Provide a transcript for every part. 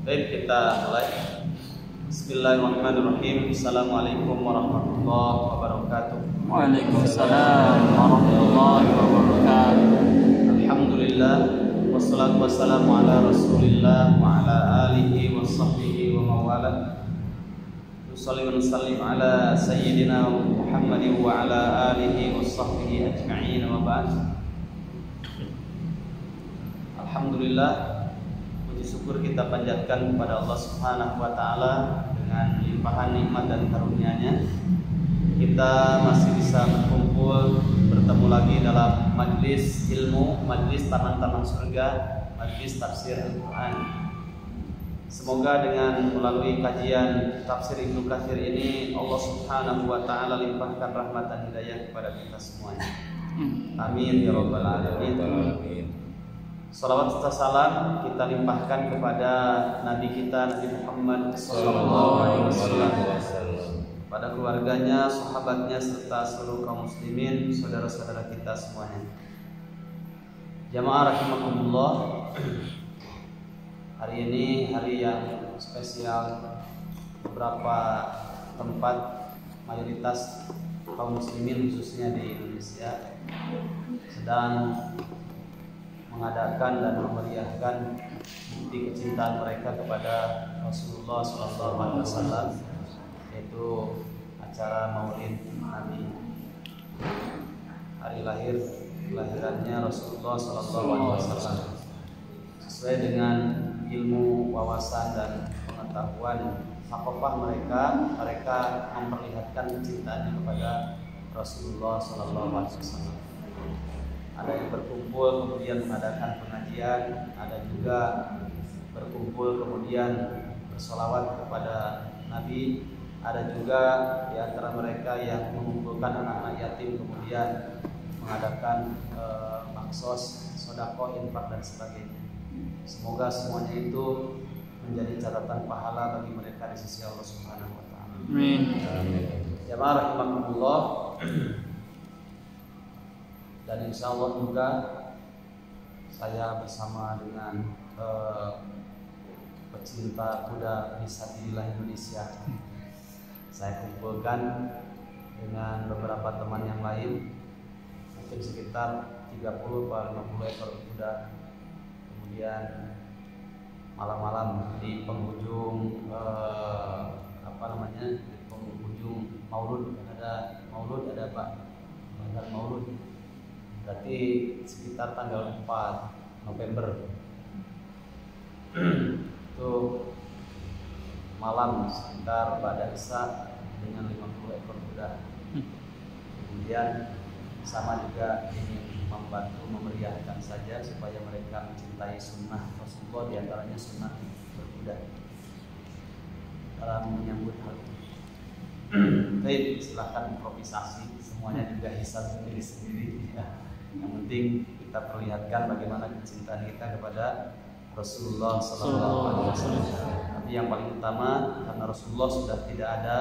Baik, kita mulai. Bismillahirrahmanirrahim. Assalamualaikum warahmatullahi wabarakatuh. Waalaikumsalam warahmatullahi wabarakatuh. Alhamdulillah, wassalatu wassalamu ala Rasulillah wa ala alihi wa sahbihi wa mawala. Nusalli wa nusallim ala sayyidina Muhammadin wa ala alihi wa sahbihi ajma'in wa ba'd. Alhamdulillah, syukur kita panjatkan kepada Allah Subhanahu wa taala dengan limpahan nikmat dan karunia-Nya. Kita masih bisa berkumpul, bertemu lagi dalam majlis ilmu, majlis taman-taman surga, majlis tafsir Al-Qur'an. Semoga dengan melalui kajian tafsir Ibnu Katsir ini Allah Subhanahu wa taala limpahkan rahmat dan hidayah kepada kita semuanya. Amin ya rabbal alamin. Salawat serta salam kita limpahkan kepada Nabi kita Nabi Muhammad SAW, pada keluarganya, sahabatnya, serta seluruh kaum muslimin, saudara-saudara kita semuanya. Jamaah rahimakumullah, hari ini hari yang spesial. Beberapa tempat, mayoritas kaum muslimin khususnya di Indonesia sedang mengadakan dan memeriahkan bukti kecintaan mereka kepada Rasulullah SAW, yaitu acara Maulid Nabi, hari kelahirannya Rasulullah SAW. Sesuai dengan ilmu, wawasan dan pengetahuan thaqafah mereka memperlihatkan kecintaannya kepada Rasulullah SAW. Ada yang berkumpul kemudian mengadakan pengajian, ada juga berkumpul kemudian bersolawat kepada Nabi, ada juga di antara mereka yang mengumpulkan anak-anak yatim kemudian mengadakan maksos, sedekah, infak dan sebagainya. Semoga semuanya itu menjadi catatan pahala bagi mereka di sisi Allah Subhanahu wa taala. Amin. Jamaah rahimakumullah. Dan insya Allah juga saya bersama dengan pecinta kuda disabilitas Indonesia, saya kumpulkan dengan beberapa teman yang lain, mungkin sekitar 30 atau 50 ekor kuda. Kemudian malam-malam di penghujung di penghujung Maulud, ada Maulud, ada Pak Bazar Maulud. Berarti sekitar tanggal 4 November itu malam sekitar pada Isya dengan 50 ekor kuda. Kemudian sama juga ingin membantu memeriahkan saja supaya mereka mencintai sunnah Rasulullah, diantaranya sunnah berkuda dalam menyambut hal ini. Baik, silahkan improvisasi, semuanya juga hisab sendiri-sendiri ya. Yang penting kita perlihatkan bagaimana kecintaan kita kepada Rasulullah SAW. Tapi yang paling utama, karena Rasulullah sudah tidak ada,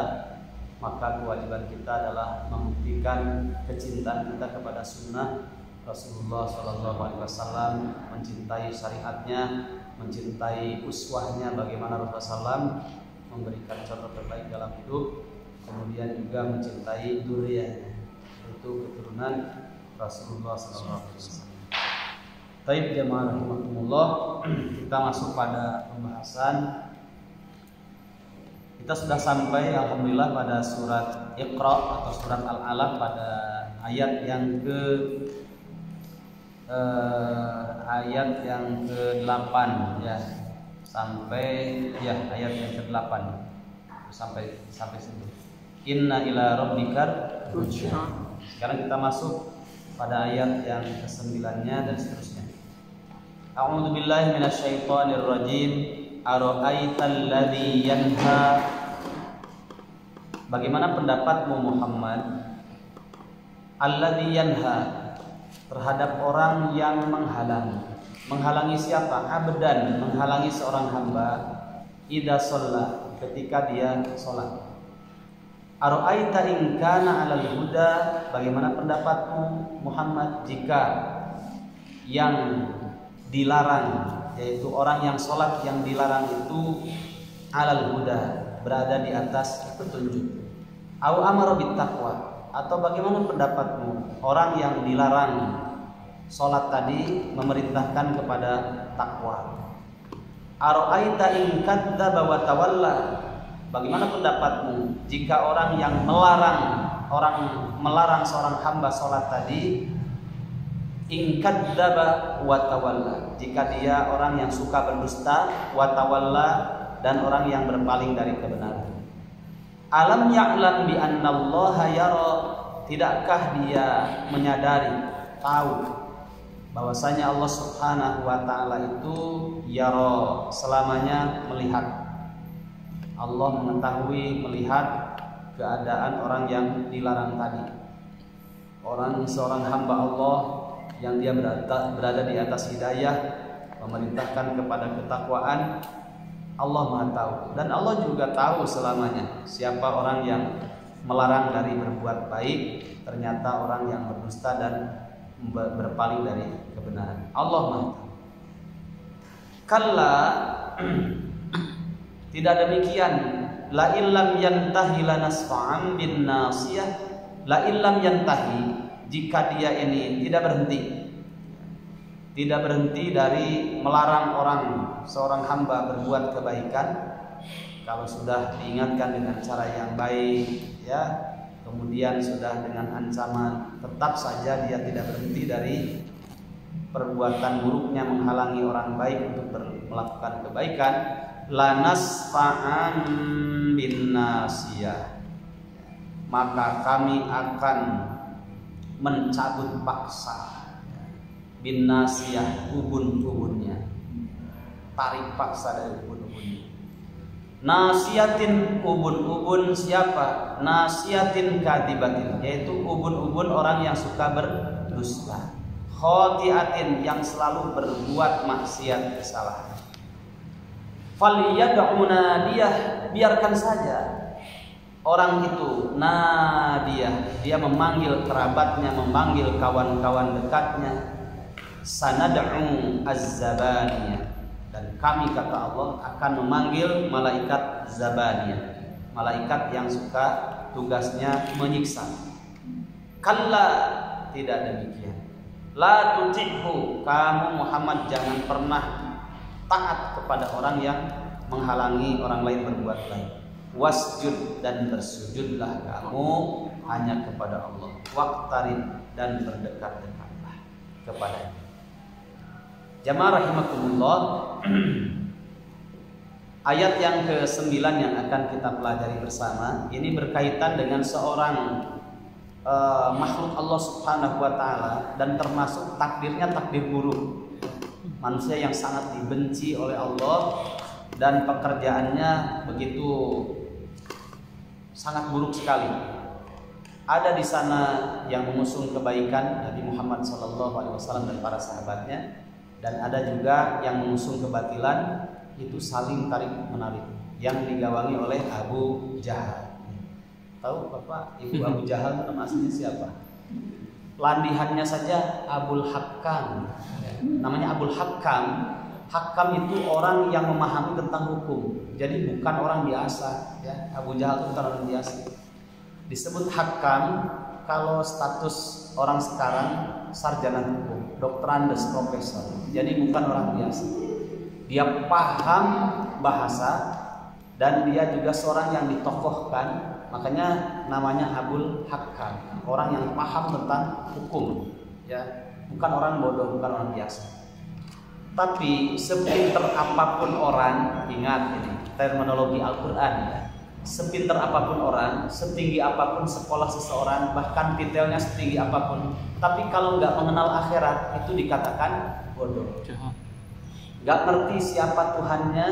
maka kewajiban kita adalah membuktikan kecintaan kita kepada sunnah Rasulullah SAW, mencintai syariatnya, mencintai uswahnya, bagaimana Rasulullah SAW memberikan contoh terbaik dalam hidup, kemudian juga mencintai dzurriyyahnya, yaitu keturunan Rasulullah SAW. Baik jamaah rahimakumullah, kita masuk pada pembahasan. Kita sudah sampai alhamdulillah pada surat Iqra atau surat Al-Alaq pada ayat yang ke-8 ya. Sampai ya ayat yang ke-8 sampai situ. Inna ila rabbikar ruj'a. Sekarang kita masuk pada ayat yang ke-9-nya dan seterusnya. A'udzu billahi minasyaitonir rajim. Ara'aital ladzi yanha. Bagaimana pendapatmu Muhammad? Alladzi yanha, terhadap orang yang menghalangi. Menghalangi siapa? Abdan, menghalangi seorang hamba idza shalla, ketika dia salat. Ara'aita in kana 'alal huda, bagaimana pendapatmu Muhammad jika yang dilarang, yaitu orang yang sholat yang dilarang itu 'alal huda, berada di atas petunjuk. Au amara bit taqwa, atau bagaimana pendapatmu orang yang dilarang sholat tadi memerintahkan kepada takwa. Ara'aita in kadzdzaba wa tawalla, bagaimana pendapatmu jika orang yang melarang seorang hamba sholat tadi in kadzdzaba wa tawalla, jika dia orang yang suka berdusta, wa tawalla, dan orang yang berpaling dari kebenaran. Alam ya'lam bi annallaha yara, tidakkah dia menyadari, tahu bahwasanya Allah Subhanahu wa taala itu yara, selamanya melihat. Allah mengetahui, melihat keadaan orang yang dilarang tadi. Seorang hamba Allah yang dia berada di atas hidayah, memerintahkan kepada ketakwaan, Allah Maha tahu. Dan Allah juga tahu selamanya siapa orang yang melarang dari berbuat baik, ternyata orang yang berdusta dan berpaling dari kebenaran. Allah Maha tahu. Kalla, tidak demikian. La illam yantahi lanasfa'an bin nasiyah. La illam yantahi, jika dia ini tidak berhenti dari melarang seorang hamba berbuat kebaikan. Kalau sudah diingatkan dengan cara yang baik ya, kemudian sudah dengan ancaman, tetap saja dia tidak berhenti dari perbuatan buruknya, menghalangi orang baik untuk melakukan kebaikan, lanasfa'an bin nasiyah, maka kami akan mencabut paksa bin nasiyah, ubun-ubunnya, tarik paksa dari ubun-ubunnya. Nasiyatin, ubun-ubun siapa? Nasiyatin kadibatin, yaitu ubun-ubun orang yang suka berdusta. Khotiatin, yang selalu berbuat maksiat, kesalahan. Faliyad'u nadiyah, biarkan saja orang itu nadiyah, dia memanggil kerabatnya, memanggil kawan-kawan dekatnya. Sanad'u az-zabaniyah, dan kami, kata Allah, akan memanggil malaikat zabaniyah, malaikat yang suka tugasnya menyiksa. Kalla, tidak demikian. La tuti'hu, kamu Muhammad jangan pernah taat kepada orang yang menghalangi orang lain berbuat baik. Wasjud, dan bersujudlah kamu hanya kepada Allah. Waqtarib, dan berdekat-dekatlah kepadanya. Jamaah rahimakumullah. Ayat yang ke-9 yang akan kita pelajari bersama ini berkaitan dengan seorang makhluk Allah Subhanahu wa taala, dan termasuk takdirnya takdir buruk. Manusia yang sangat dibenci oleh Allah dan pekerjaannya begitu sangat buruk sekali. Ada di sana yang mengusung kebaikan, Nabi Muhammad SAW dan para sahabatnya, dan ada juga yang mengusung kebatilan, itu saling tarik menarik, yang digawangi oleh Abu Jahal. Tahu Bapak Ibu Abu Jahal nama aslinya siapa? Landihannya saja Abul Hakam. Namanya Abul Hakam. Hakam itu orang yang memahami tentang hukum. Jadi bukan orang biasa ya. Abu Jahal itu bukan orang biasa. Disebut Hakam kalau status orang sekarang sarjana hukum, doktorandes, profesor. Jadi bukan orang biasa. Dia paham bahasa, dan dia juga seorang yang ditokohkan, makanya namanya Abul Hakam, orang yang paham tentang hukum, ya, bukan orang bodoh, bukan orang biasa. Tapi sepinter apapun orang, ingat ini terminologi Al-Quran, ya. Sepinter apapun orang, setinggi apapun sekolah seseorang, bahkan titelnya setinggi apapun, tapi kalau nggak mengenal akhirat itu dikatakan bodoh. Nggak ngerti siapa Tuhannya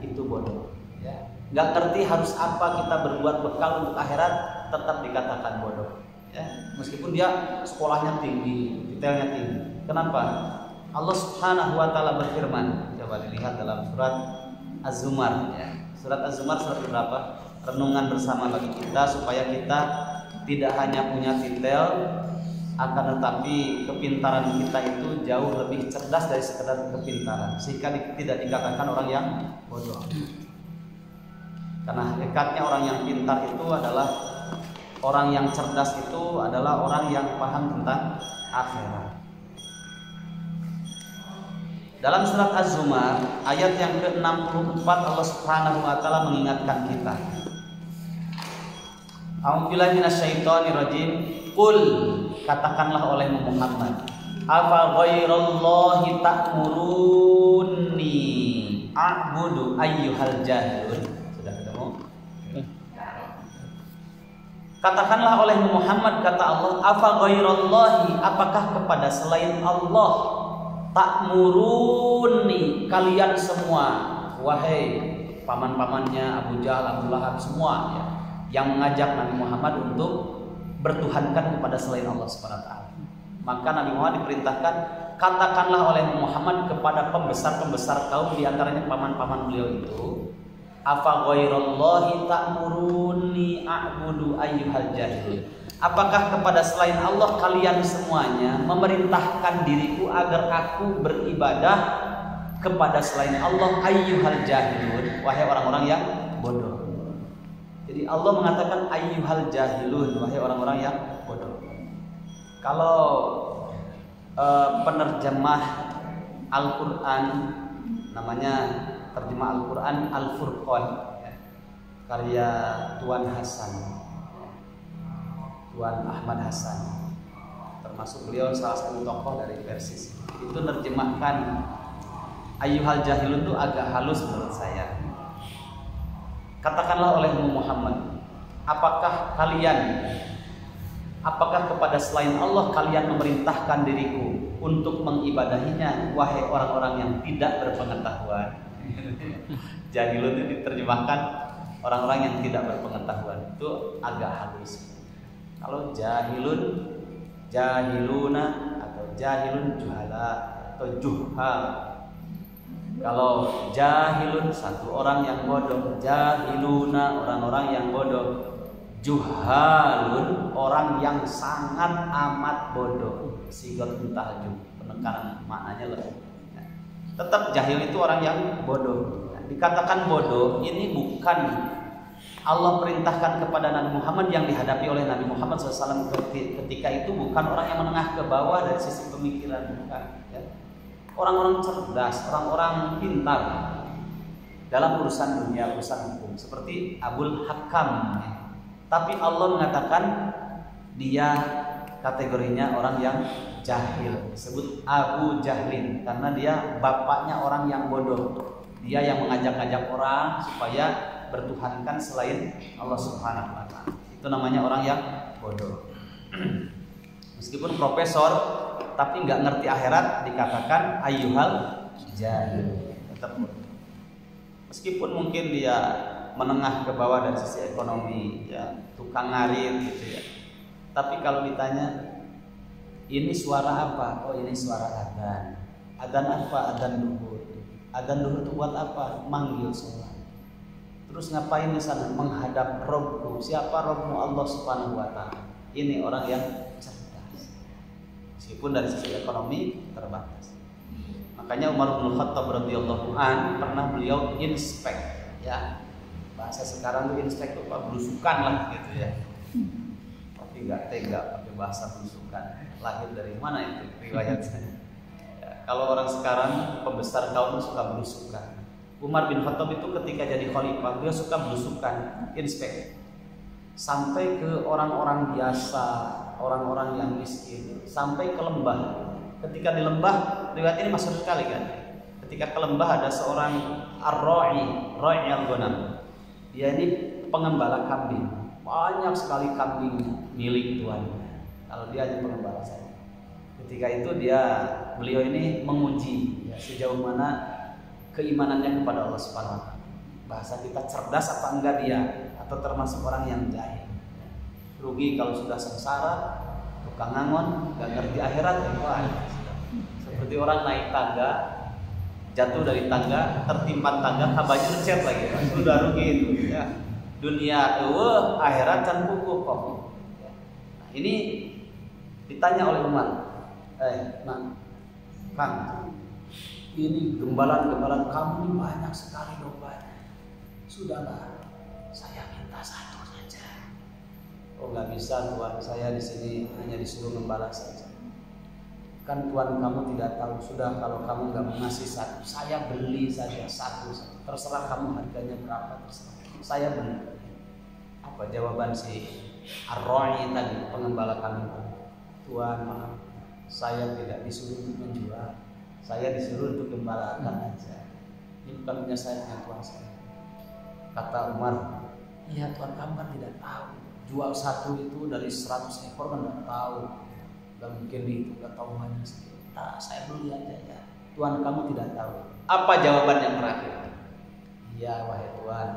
itu bodoh. Ya. Nggak ngerti harus apa kita berbuat bekal untuk akhirat, tetap dikatakan bodoh. Ya. Meskipun dia sekolahnya tinggi, titelnya tinggi. Kenapa? Allah Subhanahu wa Ta'ala berfirman, coba dilihat dalam surat Az-Zumar, ya. Surat Az-Zumar surat berapa? Renungan bersama bagi kita supaya kita tidak hanya punya titel, akan tetapi kepintaran kita itu jauh lebih cerdas dari sekedar kepintaran, sehingga tidak dikatakan orang yang bodoh. Karena hakikatnya orang yang pintar itu adalah orang yang cerdas, itu adalah orang yang paham tentang akhirat. Dalam surat Az-Zumar ayat yang ke-64 Allah Subhanahu wa Ta'ala mengingatkan kita. A'udzubillahi minasyaitonirrajim. Qul, katakanlah oleh Muhammad, afa ghairallahi ta'muruni a'budu ayyuhal jahilun. Sudah ketemu? Katakanlah oleh Muhammad, kata Allah, afa ghairallahi, apakah kepada selain Allah, ta'muruni, kalian semua, wahai paman-pamannya Abu Jahal, Abu Lahab, semua, ya, yang mengajak Nabi Muhammad untuk bertuhankan kepada selain Allah Subhanahu wa Ta'ala. Maka Nabi Muhammad diperintahkan, katakanlah oleh Muhammad kepada pembesar-pembesar kaum, di antaranya paman-paman beliau itu, afa ghairallahi ta'muruni a'budu ayyuhal jahilun. Apakah kepada selain Allah kalian semuanya memerintahkan diriku agar aku beribadah kepada selain Allah, ayyuhal jahilun, wahai orang-orang yang bodoh. Jadi Allah mengatakan ayyuhal jahilun, wahai orang-orang yang bodoh. Kalau penerjemah Al-Quran, namanya terjemah Al-Quran Al-Furqan, ya, karya Tuan Hasan, Tuan Ahmad Hasan, termasuk beliau salah satu tokoh dari Persis. Itu nerjemahkan ayyuhal jahilun itu agak halus menurut saya. Katakanlah oleh Muhammad, apakah kepada selain Allah kalian memerintahkan diriku untuk mengibadahinya, wahai orang-orang yang tidak berpengetahuan. Jahilun itu diterjemahkan orang-orang yang tidak berpengetahuan, itu agak halus. Kalau jahilun, jahiluna, atau jahilun juhala atau juhal. Kalau jahilun satu orang yang bodoh, jahiluna orang-orang yang bodoh, juhalun orang yang sangat amat bodoh. Sigatun tahajud, penekanan maknanya lebih. Tetap jahil itu orang yang bodoh. Dikatakan bodoh ini bukan Allah perintahkan kepada Nabi Muhammad, yang dihadapi oleh Nabi Muhammad SAW ketika itu bukan orang yang menengah ke bawah dari sisi pemikiran, bukan, ya. Orang-orang cerdas, orang-orang pintar dalam urusan dunia, urusan hukum, seperti Abul Hakam. Tapi Allah mengatakan dia kategorinya orang yang jahil, disebut Abu Jahlin karena dia bapaknya orang yang bodoh. Dia yang mengajak-ajak orang supaya bertuhankan selain Allah Subhanahu wa Ta'ala. Itu namanya orang yang bodoh. Meskipun profesor tapi nggak ngerti akhirat, dikatakan ayyuhal jahil, tetap bodoh. Meskipun mungkin dia menengah ke bawah dari sisi ekonomi, ya, tukang ngarit gitu ya. Tapi kalau ditanya ini suara apa? Oh, ini suara adzan. Adzan apa? Adzan duhur. Adzan duhur itu buat apa? Manggil sholat. Terus ngapain di sana? Menghadap Rabbku. Siapa Rabbmu? Allah Subhanahu wa Ta'ala. Ini orang yang cerdas. Meskipun dari sisi ekonomi terbatas. Makanya Umar bin Khattab radhiyallahu an pernah beliau inspek, ya. Bahasa sekarang itu inspek itu belusukan lah gitu ya. Tapi nggak tega pakai bahasa belusukan. Lahir dari mana itu riwayatnya? Ya, kalau orang sekarang pembesar kaum suka belusukan. Umar bin Khattab itu ketika jadi khalifah, beliau suka belusukan, inspek sampai ke orang-orang biasa, orang-orang yang miskin, sampai ke lembah. Ketika di lembah, riwayat ini masyhur sekali kan. Ketika ke lembah ada seorang ar-ra'i al-ghanam. Dia ini pengembala kambing. Banyak sekali kambing milik tuannya. Kalau dia hanya pengembala saja. Ketika itu beliau ini menguji ya, sejauh mana keimanannya kepada Allah Subhanahu wa taala. Bahasa kita cerdas apa enggak dia, atau termasuk orang yang jahil. Rugi kalau sudah sengsara, tukang ngangon, enggak ngerti akhirat ya. Wah, seperti orang naik tangga, jatuh dari tangga, tertimpa tangga, kabarnya lecet lagi. Sudah rugi itu ya. Dunia akhirat can pupuk kok. Nah, ini ditanya oleh Umar. Kang, ini gembalan-gembalan kamu ini banyak sekali dombanya. Sudahlah, saya minta satu saja. Oh nggak bisa tuan, saya di sini hanya disuruh gembala saja. Kan tuan kamu tidak tahu. Sudah, kalau kamu nggak mau ngasih satu, saya beli saja satu. Terserah kamu harganya berapa, terserah. Saya beli. Apa jawaban si Ar-Ra'i tadi, pengembala kambing? Tuan, maaf, saya tidak disuruh untuk menjual, saya disuruh untuk gembalakan aja. Ini bukan punya saya, punya tuan saya. Kata Umar, iya tuan kamu kan tidak tahu. Jual satu itu dari 100 ekor kan tidak tahu. Gak mungkin itu, gak tahu banyak sedikit. Nah, saya beli aja ya. Tuan kamu tidak tahu. Apa jawaban yang terakhir? Iya wahai tuan,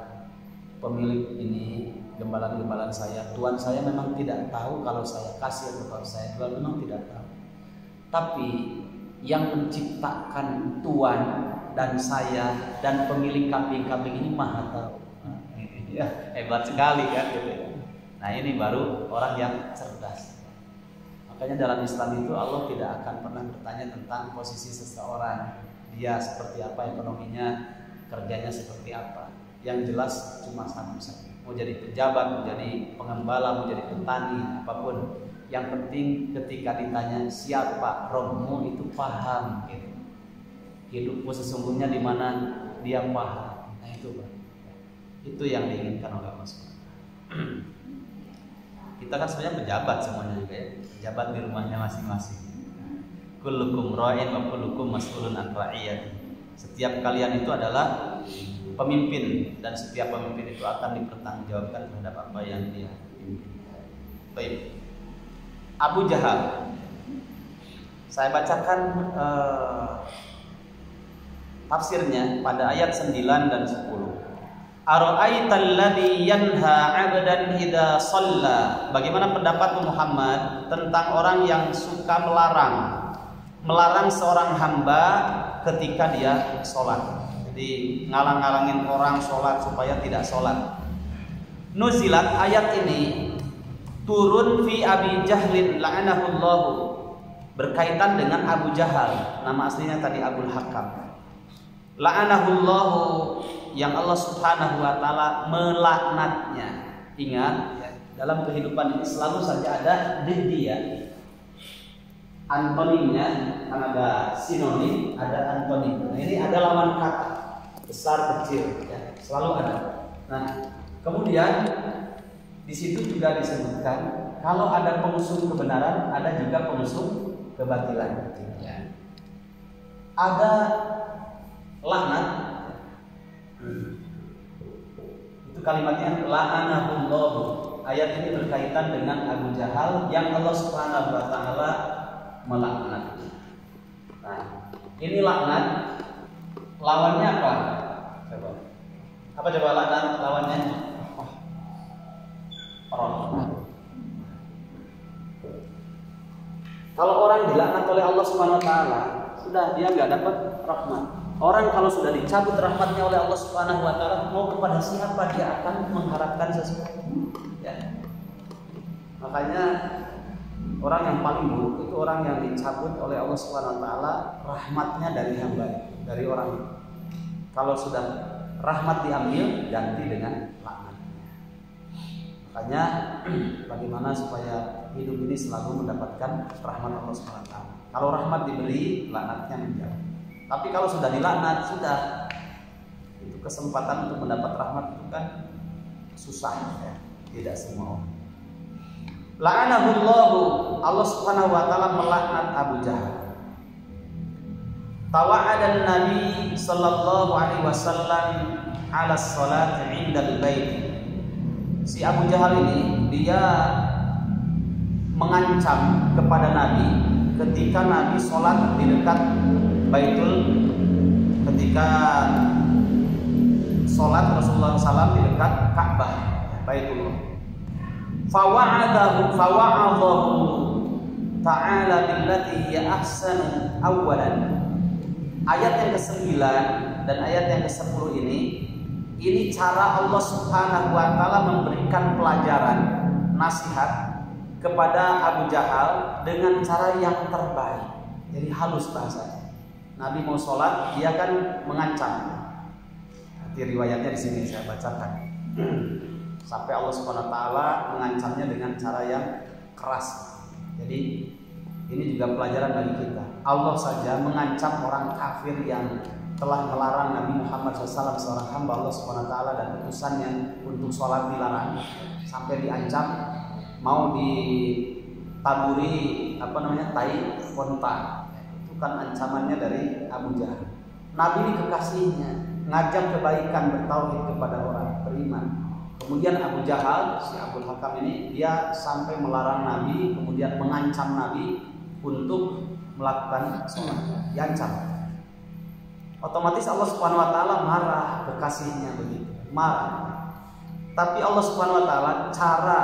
pemilik ini gembalan-gembalan saya, tuan saya memang tidak tahu kalau saya kasih atau kalau saya jual, memang tidak tahu. Tapi yang menciptakan tuan dan saya dan pemilik kambing-kambing ini maha tahu. Ya, hebat sekali kan gitu ya. Nah, ini baru orang yang cerdas. Makanya dalam Islam itu Allah tidak akan pernah bertanya tentang posisi seseorang, dia seperti apa ekonominya, kerjanya seperti apa. Yang jelas cuma satu saja. Mau jadi pejabat, mau jadi pengembala, mau jadi petani, apapun. Yang penting ketika ditanya siapa Rohmu itu paham gitu. Hidupmu sesungguhnya di mana dia paham. Nah itu Pak. Itu yang diinginkan oleh Allah SWT. Kita kan sebenarnya pejabat semuanya juga ya. Pejabat di rumahnya masing-masing. Kullukum ra'in wa kullukum mas'ulun an ra'iyati. Setiap kalian itu adalah pemimpin, dan setiap pemimpin itu akan dipertanggungjawabkan terhadap apa yang dia pimpin. Baik. Abu Jahal. Saya bacakan tafsirnya pada ayat 9 dan 10. Ara'aital ladzi yanha 'abdan idza shalla. Bagaimana pendapatmu Muhammad tentang orang yang suka melarang seorang hamba ketika dia sholat. Jadi ngalang-ngalangin orang sholat supaya tidak sholat. Nuzilat, ayat ini turun fi Abi Jahlin la'anahullahu, berkaitan dengan Abu Jahal. Nama aslinya tadi Abul Hakam. La'anahullahu, yang Allah Subhanahu wa taala melaknatnya. Ingat ya, dalam kehidupan ini selalu saja ada didiyah. Antonimnya kan ada sinonim, ada antonim. Nah, ini ada lawan kata, besar kecil ya, selalu ada. Nah, kemudian di situ juga disebutkan kalau ada pengusung kebenaran, ada juga pengusung kebatilan. Ya. Ada laknat, itu kalimatnya la'anahullahu. Ayat ini berkaitan dengan Abu Jahal yang Allah Subhanahu wa taala melaknat. Nah, ini laknat, lawannya apa? Coba. Apa coba laknat lawannya? Rahmat. Kalau orang dilaknat oleh Allah Subhanahu wa taala, sudah dia enggak dapat rahmat. Orang kalau sudah dicabut rahmatnya oleh Allah Subhanahu wa taala, mau kepada siapa dia akan mengharapkan sesuatu? Ya. Makanya orang yang paling buruk itu orang yang dicabut oleh Allah Subhanahu wa taala rahmatnya dari hamba, dari orang. Kalau sudah rahmat diambil, ganti dengan laknat. Makanya bagaimana supaya hidup ini selalu mendapatkan rahmat Allah Subhanahu wa taala. Kalau rahmat diberi, laknatnya menjauh. Tapi kalau sudah dilaknat, sudah Itu kesempatan untuk mendapat rahmat itu kan susah ya. Tidak semua orang. La'anahullahu, Allah Subhanahu wa taala melaknat Abu Jahal. Tawa'adan Nabi sallallahu alaihi wasallam ala salat 'indal bait. Si Abu Jahal ini dia mengancam kepada Nabi ketika Nabi sholat di dekat ketika sholat Rasulullah SAW di dekat Ka'bah Baitullah. Fawa'adahu ta'ala billati hiya ahsanu awwalan. Ayat yang ke-9 dan ayat yang ke-10 ini cara Allah Subhanahu wa taala memberikan pelajaran, nasihat kepada Abu Jahal dengan cara yang terbaik. Jadi halus bahasanya. Nabi mau sholat, dia kan mengancam. Nanti riwayatnya di sini saya bacakan. Sampai Allah Subhanahu wa taala mengancamnya dengan cara yang keras. Jadi ini juga pelajaran bagi kita. Allah saja mengancam orang kafir yang telah melarang Nabi Muhammad SAW, seorang hamba Allah Subhanahu wa taala dan utusannya untuk sholat dilarang, sampai diancam mau ditaburi tai onta. Itu kan ancamannya dari Abu Jahal. Nabi ini kekasihnya, ngajak kebaikan, bertauhid kepada orang beriman. Kemudian Abu Jahal, si Abdul Hakam ini, dia sampai melarang Nabi, kemudian mengancam Nabi untuk melakukan sholat, diancam. Otomatis Allah Subhanahu wa taala marah, kekasihnya begitu, marah. Tapi Allah Subhanahu wa taala cara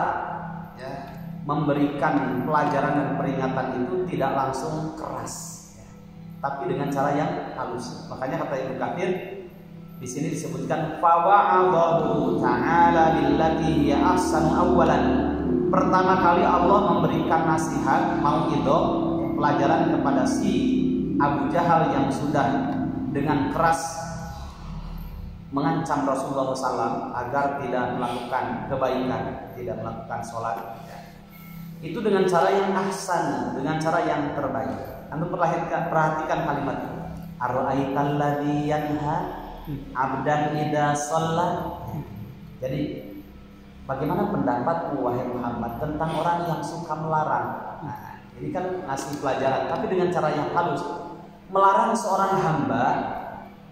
memberikan pelajaran dan peringatan itu tidak langsung keras, tapi dengan cara yang halus. Makanya kata Ibnu Katsir di sini disebutkan fawa'adahu ta'ala billati hiya ahsanu awwalan. Pertama kali Allah memberikan nasihat, pelajaran kepada si Abu Jahal yang sudah dengan keras mengancam Rasulullah SAW agar tidak melakukan kebaikan, tidak melakukan sholat. Itu dengan cara yang ahsan, dengan cara yang terbaik. Anda perhatikan kalimat itu. Ara'aital ladzi yanha 'abdan idza shalla. Jadi bagaimana pendapatmu wahai Muhammad tentang orang yang suka melarang? Nah, ini kan ngasih pelajaran, tapi dengan cara yang halus. Melarang seorang hamba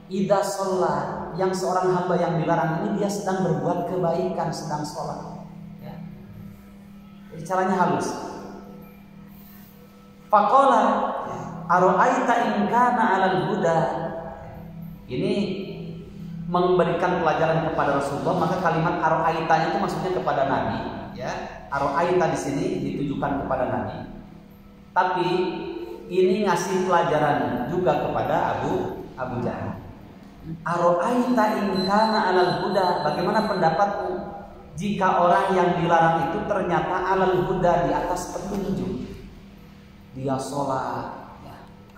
idza shalla, yang seorang hamba yang dilarang ini dia sedang berbuat kebaikan, sedang sholat. Jadi caranya halus. Faqala ara'aita in kana 'alal huda. Ini memberikan pelajaran kepada Rasulullah, maka kalimat ara'aita itu maksudnya kepada Nabi, ya. Ara'aita di sini ditujukan kepada Nabi. Tapi ini ngasih pelajaran juga kepada Abu Jahal. Ara'aita in kana 'alal huda, bagaimana pendapatmu jika orang yang dilarang itu ternyata 'alal huda, di atas petunjuk. Dia sholat,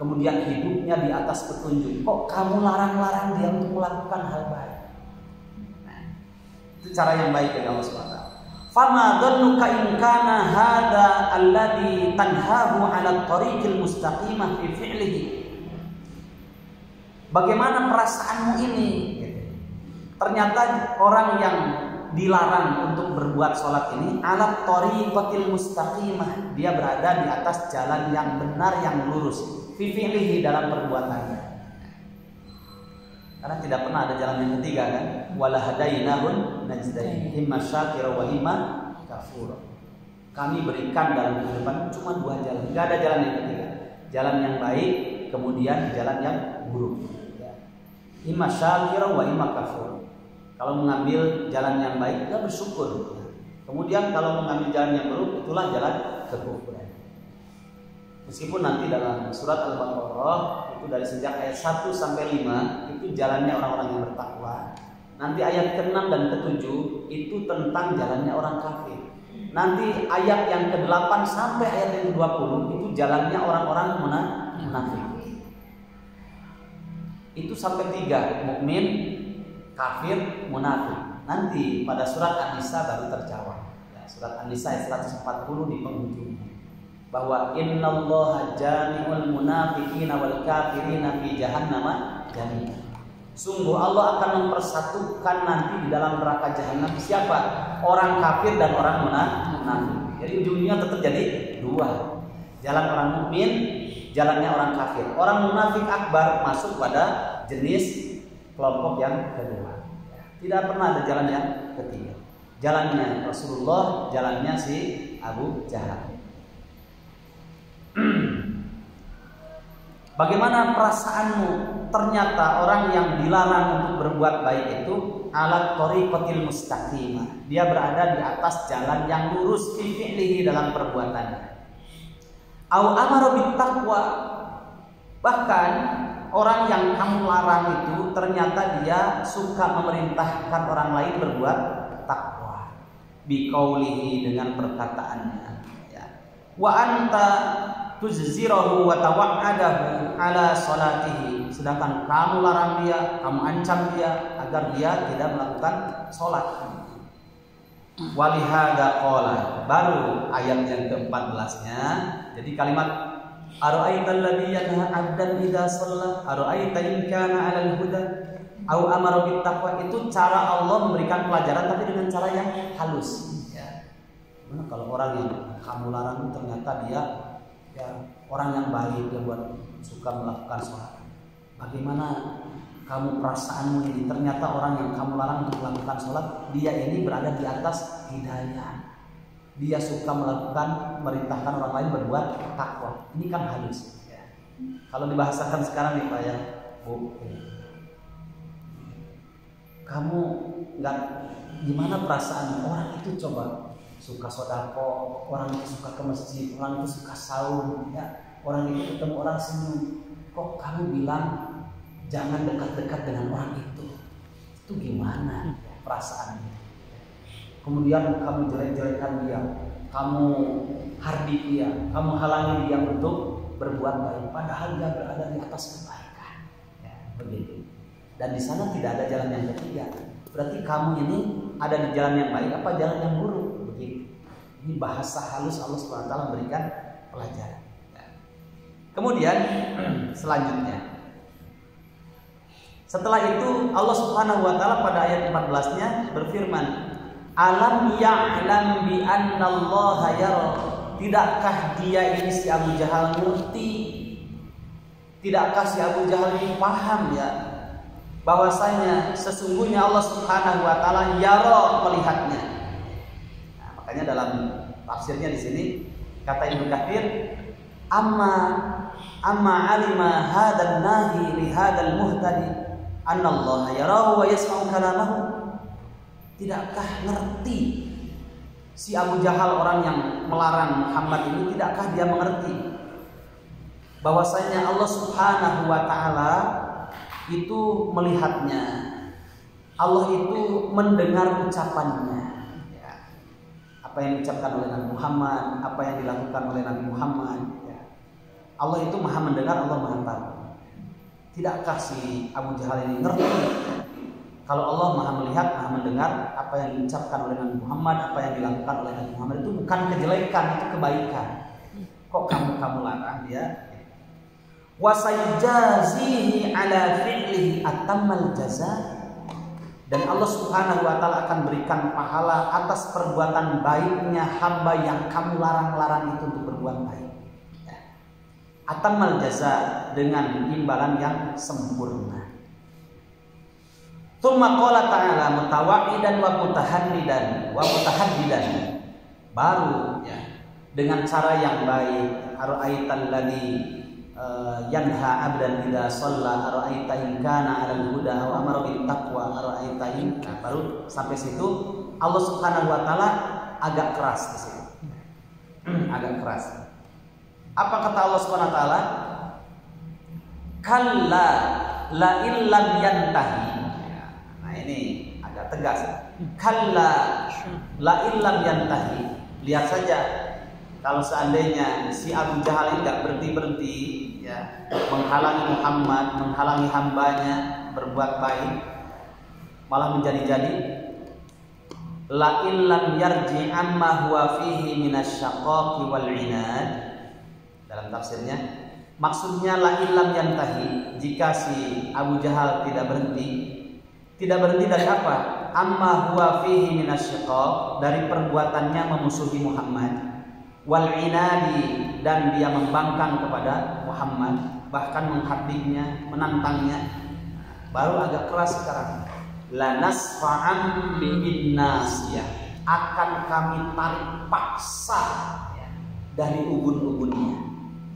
kemudian hidupnya di atas petunjuk. Kok kamu larang-larang dia untuk melakukan hal baik? Nah, itu cara yang baik dari Allah SWT. Fama dhannuka in kana hadza alladhi tanhahu 'ala at-tariqil mustaqimah fi fi'lihi. Bagaimana perasaanmu ini? Ternyata orang yang dilarang untuk berbuat sholat ini 'ala at-tariqil mustaqimah, dia berada di atas jalan yang benar, yang lurus. Fi fi'lihi, dalam perbuatannya. Karena tidak pernah ada jalan yang ketiga kan? Wala hadainahun najdain, imma syakira wa imma kafura. Kami berikan dalam kehidupan cuma dua jalan, enggak ada jalan yang ketiga. Jalan yang baik, kemudian jalan yang buruk. Imma syakira wa imma kafura. Kalau mengambil jalan yang baik, kita bersyukur. Kemudian kalau mengambil jalan yang buruk, itulah jalan kekufuran. Meskipun nanti dalam surat Al-Baqarah itu dari sejak ayat 1 sampai 5 itu jalannya orang-orang yang bertakwa. Nanti ayat ke-6 dan ke-7 itu tentang jalannya orang kafir. Nanti ayat yang ke-8 sampai ayat yang ke-20 itu jalannya orang-orang munafik. Itu sampai 3, mukmin, kafir, munafik. Nanti pada surat An-Nisa baru terjawab. Ya, surat An-Nisa ayat 140 di penghujung. Bahwa innallaha jami'ul munafiqina wal kafirina fi jahannam jami'an. Sungguh Allah akan mempersatukan nanti di dalam neraka jahanam siapa? Orang kafir dan orang munafik. Jadi ujungnya tetap jadi dua. Jalan orang mukmin, jalannya orang kafir. Orang munafik akbar masuk pada jenis kelompok yang kedua. Tidak pernah ada jalan yang ketiga. Jalannya Rasulullah, jalannya si Abu Jahal. Bagaimana perasaanmu? Ternyata orang yang dilarang untuk berbuat baik itu alat thoriqatil mustaqimah. Dia berada di atas jalan yang lurus fi fi'lihi dalam perbuatannya. Au amara bittaqwa. Bahkan orang yang kamu larang itu ternyata dia suka memerintahkan orang lain berbuat takwa. Biqaulihi dengan perkataannya. Ya. Wa anta tuzzirahu wa tawa'adahu ala salatihi. Sedangkan kamu larang dia, kamu ancam dia agar dia tidak melakukan salat. Walihada qala, baru ayat yang ke-14-nya. Jadi kalimat ara'aital ladzi yanha 'abdan idza shalla ara'aita in kana 'alal huda au amara bit taqwa. Itu cara Allah memberikan pelajaran tapi dengan cara yang halus. Ya. Gimana kalau orang yang kamu larang ternyata dia ya orang yang baik, dia buat suka melakukan sholat. Bagaimana kamu perasaanmu ini? Ternyata orang yang kamu larang untuk melakukan sholat, dia ini berada di atas hidayah. Dia suka melakukan, merintahkan orang lain berbuat takwa. Ini kan halus. Ya. Kalau dibahasakan sekarang nih Pak ya, Bu, kamu nggak gimana perasaan orang itu coba suka sodako, orang itu suka ke masjid, orang itu suka saum, ya, orang itu ketemu orang senyum. Kok kamu bilang jangan dekat-dekat dengan orang itu gimana perasaannya? Kemudian kamu jelek-jelekan dia, kamu hardik dia, kamu halangi dia untuk berbuat baik, padahal dia berada di atas kebaikan. Ya, begitu. Dan di sana tidak ada jalan yang ketiga. Berarti kamu ini ada di jalan yang baik apa jalan yang buruk? Ini bahasa halus Allah SWT memberikan pelajaran. Kemudian selanjutnya, setelah itu Allah Subhanahu wa taala pada ayat 14-nya berfirman, alam ya'lam bi annallaha yara. Tidakkah dia ini si Abu Jahal ngerti? Tidakkah si Abu Jahal ini paham ya bahwasanya sesungguhnya Allah Subhanahu wa taala yara, melihatnya. Nah, makanya dalam tafsirnya di sini kata Ibnu Katsir, amma alima hadzal nahi li hadzal muhtadi annallaha yarahu wa yasma'u kalamahu. Tidakkah ngerti si Abu Jahal, orang yang melarang Muhammad ini, tidakkah dia mengerti bahwasanya Allah Subhanahu wa taala itu melihatnya, Allah itu mendengar ucapannya, ya. Apa yang diucapkan oleh Nabi Muhammad, apa yang dilakukan oleh Nabi Muhammad, ya. Allah itu maha mendengar, Allah maha tahu. Tidakkah si Abu Jahal ini ngerti kalau Allah maha melihat, maha mendengar apa yang diucapkan oleh Nabi Muhammad, apa yang dilakukan oleh Nabi Muhammad itu bukan kejelekan, itu kebaikan. Kok kamu larang dia? Wa sayjazihi ala fi'lihi atammal jaza. Dan Allah Subhanahu wa taala akan berikan pahala atas perbuatan baiknya hamba yang kamu larang-larang itu untuk berbuat baik. Atammal jaza, dengan imbalan yang sempurna. Tsumma qala ta'ala mutawaidan wa mutahaddidan wa mutahaddidan. Baru ya, dengan cara yang baik. Ara'aital ladzi yanha 'abdan idza shalla ara'aita in kana 'alal huda aw amara bit taqwa ara'aita in. Nah, baru sampai situ Allah Subhanahu wa taala agak keras di situ. Agak keras. Apa kata Allah Subhanahu wa taala? Kalla la illam yantahi. Nah, ini agak tegas. Kalla la illam yantahi. Lihat saja kalau seandainya si Abu Jahal ini tidak berhenti ya, menghalangi Muhammad, menghalangi hambanya berbuat baik, malah menjadi-jadi, la illam yarji amma huwa fihi minasyaqaqi wal inad. Dalam tafsirnya, Maksudnya la illam yantahi, jika si Abu Jahal tidak berhenti dari apa? Amma huwa fihi minasyiqaq, dari perbuatannya memusuhi Muhammad, wal inadi, dan dia membangkang kepada Muhammad, bahkan menghadiknya, menantangnya, baru agak keras sekarang. La nasfa'an bin nasiyah, akan kami tarik paksa dari ubun-ubunnya.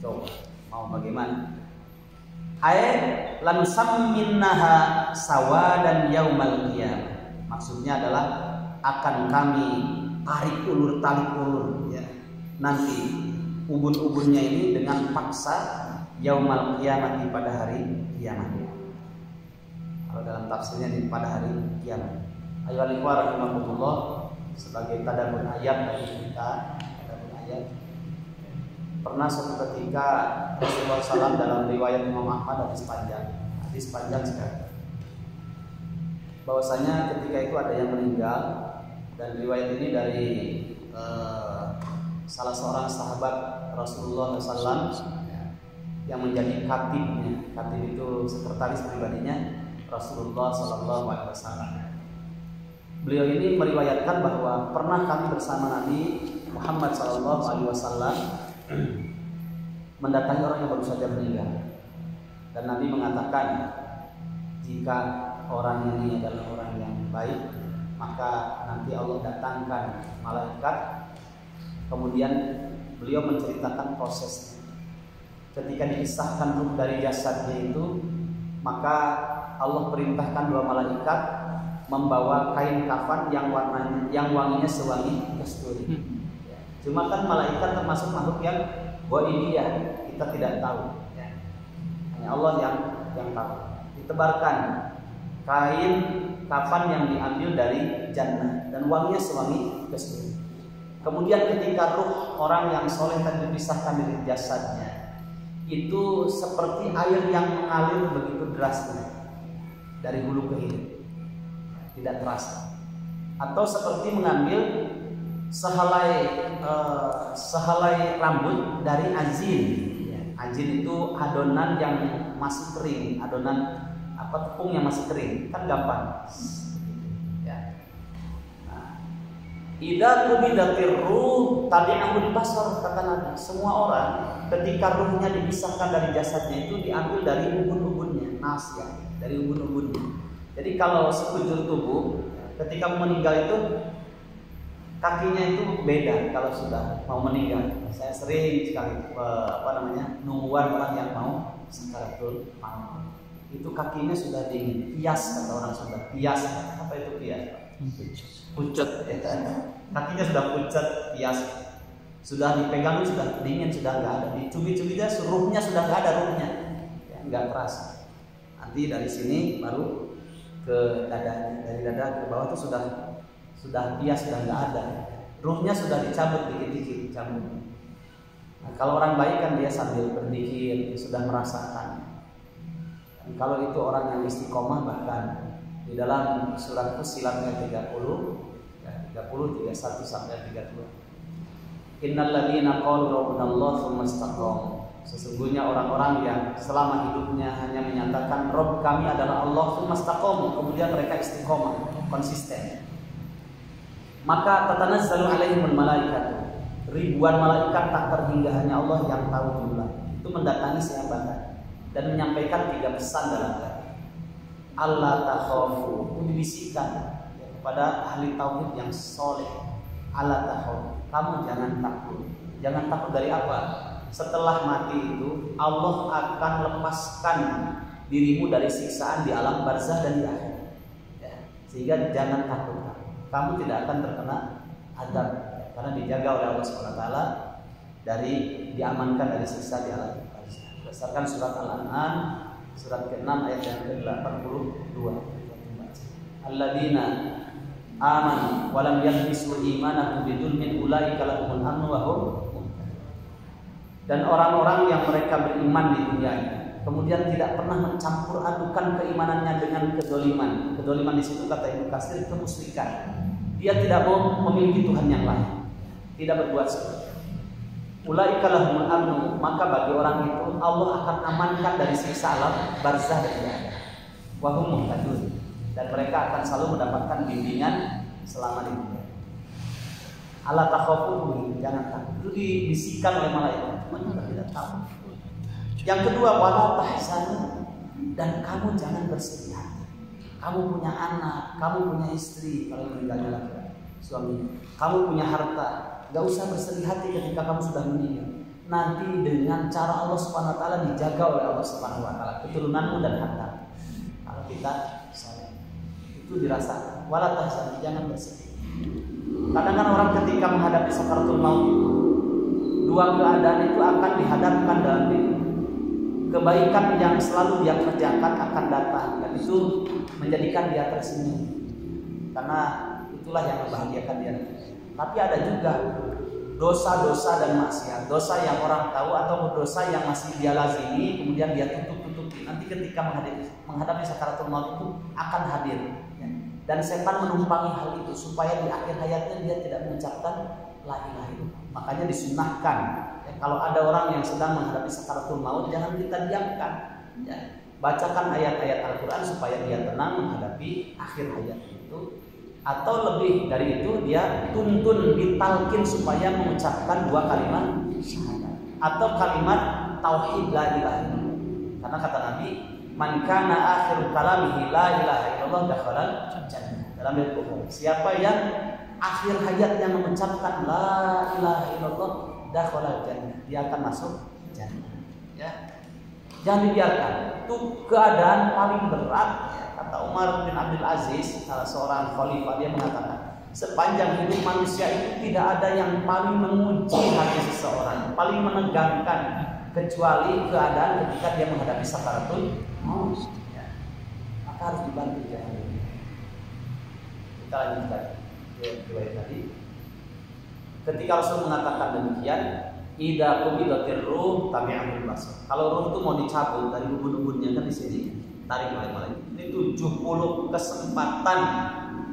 Coba mau bagaimana? Lansamminnaha sawadan yaumal qiyamah. Maksudnya adalah akan kami tarik ulur ya. Nanti ubun-ubunnya ini dengan paksa yaumal qiyamah, pada hari kiamat. Kalau dalam tafsirnya pada hari kiamat. Ayyuhal ikhwah rahimakumullah, sebagai tadabbur ayat bagi kita, tadabbur ayat. Pernah suatu ketika Rasulullah SAW dalam riwayat Imam Ahmad, hadis panjang sekali, bahwasanya ketika itu ada yang meninggal, dan riwayat ini dari salah seorang sahabat Rasulullah SAW yang menjadi katibnya. Katib itu sekretaris pribadinya Rasulullah SAW. Beliau ini meriwayatkan bahwa pernah kami bersama Nabi Muhammad SAW mendatangi orang yang baru saja meninggal, dan Nabi mengatakan, jika orang ini adalah orang yang baik, maka nanti Allah datangkan malaikat. Kemudian beliau menceritakan prosesnya. Ketika dipisahkan ruh dari jasadnya itu, maka Allah perintahkan 2 malaikat membawa kain kafan yang wanginya sewangi kasturi. Cuma kan malaikat termasuk makhluk yang ghaibiyah, kita tidak tahu. Hanya Allah yang tahu. Ditebarkan kain kafan yang diambil dari jannah dan wanginya sewangi kasturi. Kemudian ketika ruh orang yang soleh tadi dipisahkan dari jasadnya, itu seperti air yang mengalir begitu derasnya dari hulu ke hilir, tidak terasa. Atau seperti mengambil sehelai rambut dari azin. Azin itu adonan yang masih kering, adonan tepung yang masih kering, kan gampang. Idza qubidatir ruh tabi'ahul basar, kata Nabi. Semua orang ketika ruhnya dipisahkan dari jasadnya itu diambil dari ubun-ubunnya, nasya, dari ubun-ubunnya. Jadi kalau sekujur tubuh ketika meninggal itu kakinya itu beda kalau sudah mau meninggal. Saya sering sekali nungguan orang yang mau sakaratul maut. Itu kakinya sudah dingin, pias, kata orang Sunda. Pias, apa itu pias? Pucat, ya kan? Kakinya sudah pucat, pias. Sudah dipegang sudah dingin, sudah nggak ada. Dicubit-cubitnya ruhnya sudah nggak ada, ruhnya ya, nggak terasa. Nanti dari sini baru ke dadanya, dari dada ke bawah itu sudah pias, sudah nggak ada. Ruhnya sudah dicabut dikit-dikit, dicabut. Nah, kalau orang baik kan dia sambil berzikir, dia sudah merasakan. Dan kalau itu orang yang istiqomah, bahkan di dalam surat Fussilat ayat 31 sampai 32. Innal ladzina qalu rabbunallahu tsumma istaqamu. Sesungguhnya orang-orang yang selama hidupnya hanya menyatakan Rabb kami adalah Allah, tsumma istaqamu, kemudian mereka istiqomah, konsisten. Maka tatanazzalu alaihimul malaikatu. Ribuan malaikat tak terhingga, hanya Allah yang tahu jumlah. Itu mendatangi siapa dan menyampaikan 3 pesan dalam hati. Allah takhafu, itu dibisikkan kepada ahli tauhid yang soleh. Allah takhafu, kamu jangan takut. Jangan takut dari apa? Setelah mati itu Allah akan lepaskan dirimu dari siksaan di alam barzah dan di akhirat. Sehingga jangan takut. Kamu tidak akan terkena azab, karena dijaga oleh Allah SWT dari diamankan dari siksa di alam barzah. Berdasarkan surat Al-An'am surat ke-6 ayat yang ke-82. Alladzina amanu wa lam yalbisu imanahum bidzulmin ulaika lahumul amnu wa hum muhtadun. Dan orang-orang yang mereka beriman di dunia ini kemudian tidak pernah mencampur adukan keimanannya dengan kedoliman. Kedoliman di situ kata Ibnu Katsir kemusyrikan. Dia tidak mau memiliki Tuhan yang lain, tidak berbuat seperti itu. Ulaika lahumul amnu, maka bagi orang itu Allah akan amankan dari siksa alam barzah dan akhirat. Wa hum muhtadun, dan mereka akan selalu mendapatkan bimbingan selama di dunia. Ala takhafu, jangan takut. Itu dibisikkan oleh malaikat, mereka tidak tahu. Yang kedua, wala tahzanu, dan kamu jangan bersedih hati. Kamu punya anak, kamu punya istri, kalau meninggalnya laki-laki suami, kamu punya harta, gak usah bersedih hati ketika kamu sudah meninggal. Nanti dengan cara Allah Subhanahu Wa Taala dijaga oleh Allah Subhanahu Wa Taala keturunanmu dan harta. Kalau kita salah, itu dirasakan. Wala tahzanu, jangan bersedih. Kadang-kadang orang ketika menghadapi sakaratul maut itu, dua keadaan itu akan dihadapkan dalam diri. Kebaikan yang selalu dia kerjakan akan datang, dan itu menjadikan dia tersenyum, karena itulah yang membahagiakan dia. Tapi ada juga dosa-dosa dan maksiat, dosa yang orang tahu atau dosa yang masih dia lazimi, kemudian dia tutup-tutupi. Nanti ketika menghadapi sakaratul maut itu akan hadir, ya. Dan setan menumpangi hal itu supaya di akhir hayatnya dia tidak mengucapkan la ilaha illallah. Makanya disunahkan, ya, kalau ada orang yang sedang menghadapi sakaratul maut, jangan kita diamkan, ya. Bacakan ayat-ayat Al-Quran supaya dia tenang menghadapi akhir hayat itu. Atau lebih dari itu, dia tuntun, ditalkin supaya mengucapkan dua kalimat syahadat atau kalimat tauhid la ilaha illallah. Karena kata Nabi, man kana akhiru kalamihi la ilaha illallah dakhalal jannah. Dalam riwayat Bukhari, siapa yang akhir hayatnya mengucapkan la ilaha illallah dakhalal jannah, dia akan masuk jannah, ya. Jangan dibiarkan. Itu keadaan paling berat, ya. Kata Umar bin Abdul Aziz, salah seorang khalifah, dia mengatakan, sepanjang hidup manusia itu tidak ada yang paling menguji hati seseorang, paling menegangkan, kecuali keadaan ketika dia menghadapi sakaratul maut, ya. Maka harus dibantu, jangan. Kita lanjutkan riwayat tadi. Ketika Rasul mengatakan demikian, idza qubidatir ruh tabi'ahul basar. Kalau ruh itu mau dicabut dari ubun-ubunnya, kan di sini tarik oleh malaikat. Ini 70 kesempatan